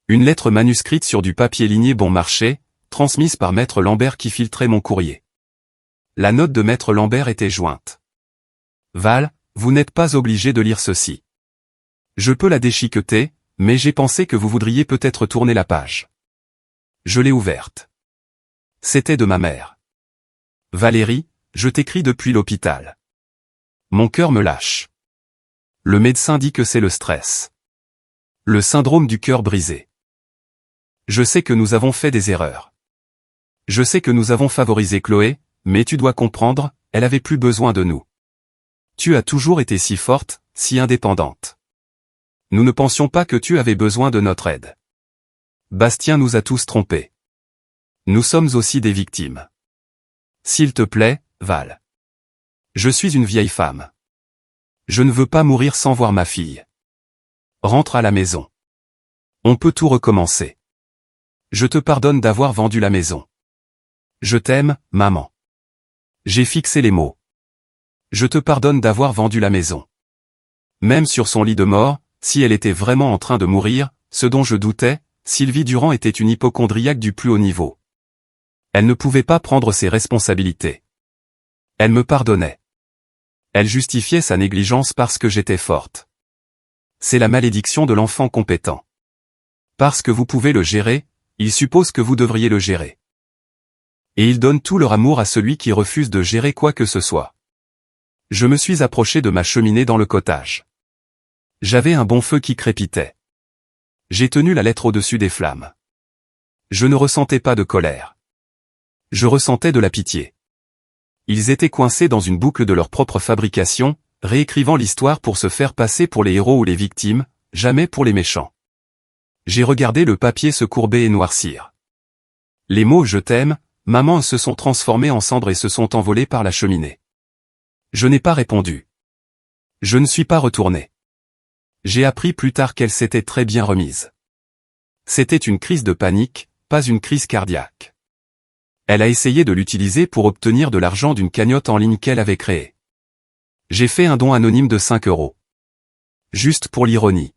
Une lettre manuscrite sur du papier ligné bon marché, transmise par Maître Lambert qui filtrait mon courrier. La note de Maître Lambert était jointe. Val, vous n'êtes pas obligé de lire ceci. Je peux la déchiqueter, mais j'ai pensé que vous voudriez peut-être tourner la page. Je l'ai ouverte. C'était de ma mère. Valérie, je t'écris depuis l'hôpital. Mon cœur me lâche. Le médecin dit que c'est le stress. Le syndrome du cœur brisé. Je sais que nous avons fait des erreurs. Je sais que nous avons favorisé Chloé, mais tu dois comprendre, elle avait plus besoin de nous. Tu as toujours été si forte, si indépendante. Nous ne pensions pas que tu avais besoin de notre aide. Bastien nous a tous trompés. Nous sommes aussi des victimes. S'il te plaît, Val. Je suis une vieille femme. Je ne veux pas mourir sans voir ma fille. Rentre à la maison. On peut tout recommencer. Je te pardonne d'avoir vendu la maison. Je t'aime, maman. J'ai fixé les mots. Je te pardonne d'avoir vendu la maison. Même sur son lit de mort, si elle était vraiment en train de mourir, ce dont je doutais, Sylvie Durand était une hypocondriaque du plus haut niveau. Elle ne pouvait pas prendre ses responsabilités. Elle me pardonnait. Elle justifiait sa négligence parce que j'étais forte. C'est la malédiction de l'enfant compétent. Parce que vous pouvez le gérer, ils supposent que vous devriez le gérer. Et ils donnent tout leur amour à celui qui refuse de gérer quoi que ce soit. Je me suis approché de ma cheminée dans le cottage. J'avais un bon feu qui crépitait. J'ai tenu la lettre au-dessus des flammes. Je ne ressentais pas de colère. Je ressentais de la pitié. Ils étaient coincés dans une boucle de leur propre fabrication, réécrivant l'histoire pour se faire passer pour les héros ou les victimes, jamais pour les méchants. J'ai regardé le papier se courber et noircir. Les mots « je t'aime », maman se sont transformés en cendres et se sont envolés par la cheminée. Je n'ai pas répondu. Je ne suis pas retourné. J'ai appris plus tard qu'elle s'était très bien remise. C'était une crise de panique, pas une crise cardiaque. Elle a essayé de l'utiliser pour obtenir de l'argent d'une cagnotte en ligne qu'elle avait créée. J'ai fait un don anonyme de 5 €. Juste pour l'ironie.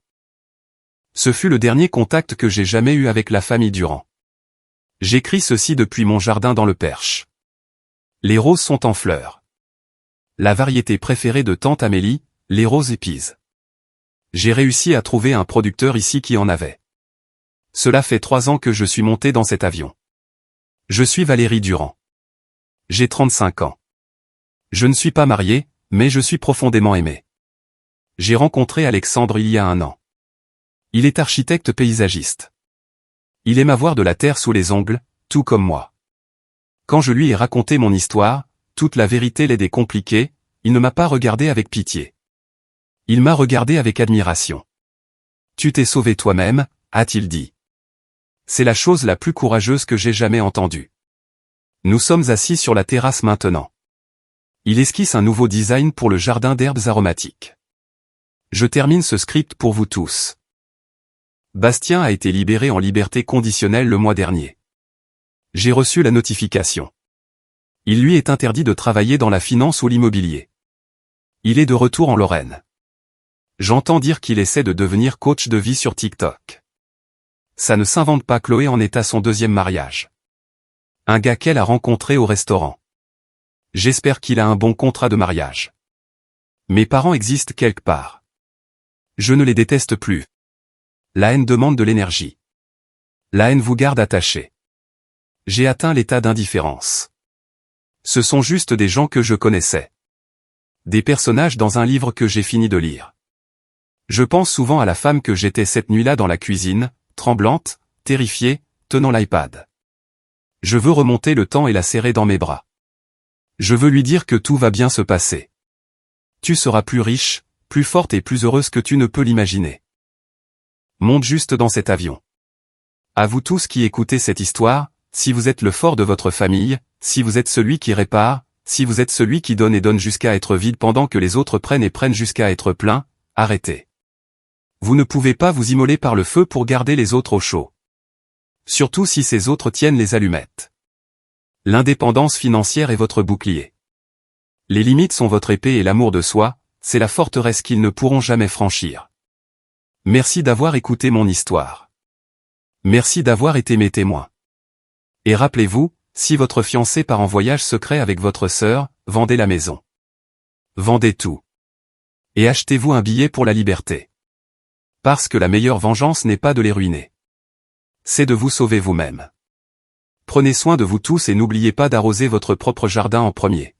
Ce fut le dernier contact que j'ai jamais eu avec la famille Durand. J'écris ceci depuis mon jardin dans le Perche. Les roses sont en fleurs. La variété préférée de tante Amélie, les roses épises. J'ai réussi à trouver un producteur ici qui en avait. Cela fait 3 ans que je suis monté dans cet avion. Je suis Valérie Durand. J'ai 35 ans. Je ne suis pas marié, mais je suis profondément aimé. J'ai rencontré Alexandre il y a 1 an. Il est architecte paysagiste. Il aime avoir de la terre sous les ongles, tout comme moi. Quand je lui ai raconté mon histoire, toute la vérité l'aidait compliquée, il ne m'a pas regardé avec pitié. Il m'a regardé avec admiration. Tu t'es sauvé toi-même, a-t-il dit. C'est la chose la plus courageuse que j'ai jamais entendue. Nous sommes assis sur la terrasse maintenant. Il esquisse un nouveau design pour le jardin d'herbes aromatiques. Je termine ce script pour vous tous. Bastien a été libéré en liberté conditionnelle le mois dernier. J'ai reçu la notification. Il lui est interdit de travailler dans la finance ou l'immobilier. Il est de retour en Lorraine. J'entends dire qu'il essaie de devenir coach de vie sur TikTok. Ça ne s'invente pas, Chloé en est à son deuxième mariage. Un gars qu'elle a rencontré au restaurant. J'espère qu'il a un bon contrat de mariage. Mes parents existent quelque part. Je ne les déteste plus. La haine demande de l'énergie. La haine vous garde attaché. J'ai atteint l'état d'indifférence. Ce sont juste des gens que je connaissais. Des personnages dans un livre que j'ai fini de lire. Je pense souvent à la femme que j'étais cette nuit-là dans la cuisine, tremblante, terrifiée, tenant l'iPad. Je veux remonter le temps et la serrer dans mes bras. Je veux lui dire que tout va bien se passer. Tu seras plus riche, plus forte et plus heureuse que tu ne peux l'imaginer. Monte juste dans cet avion. À vous tous qui écoutez cette histoire, si vous êtes le fort de votre famille, si vous êtes celui qui répare, si vous êtes celui qui donne et donne jusqu'à être vide pendant que les autres prennent et prennent jusqu'à être plein, arrêtez. Vous ne pouvez pas vous immoler par le feu pour garder les autres au chaud. Surtout si ces autres tiennent les allumettes. L'indépendance financière est votre bouclier. Les limites sont votre épée et l'amour de soi, c'est la forteresse qu'ils ne pourront jamais franchir. Merci d'avoir écouté mon histoire. Merci d'avoir été mes témoins. Et rappelez-vous, si votre fiancé part en voyage secret avec votre sœur, vendez la maison. Vendez tout. Et achetez-vous un billet pour la liberté. Parce que la meilleure vengeance n'est pas de les ruiner. C'est de vous sauver vous-même. Prenez soin de vous tous et n'oubliez pas d'arroser votre propre jardin en premier.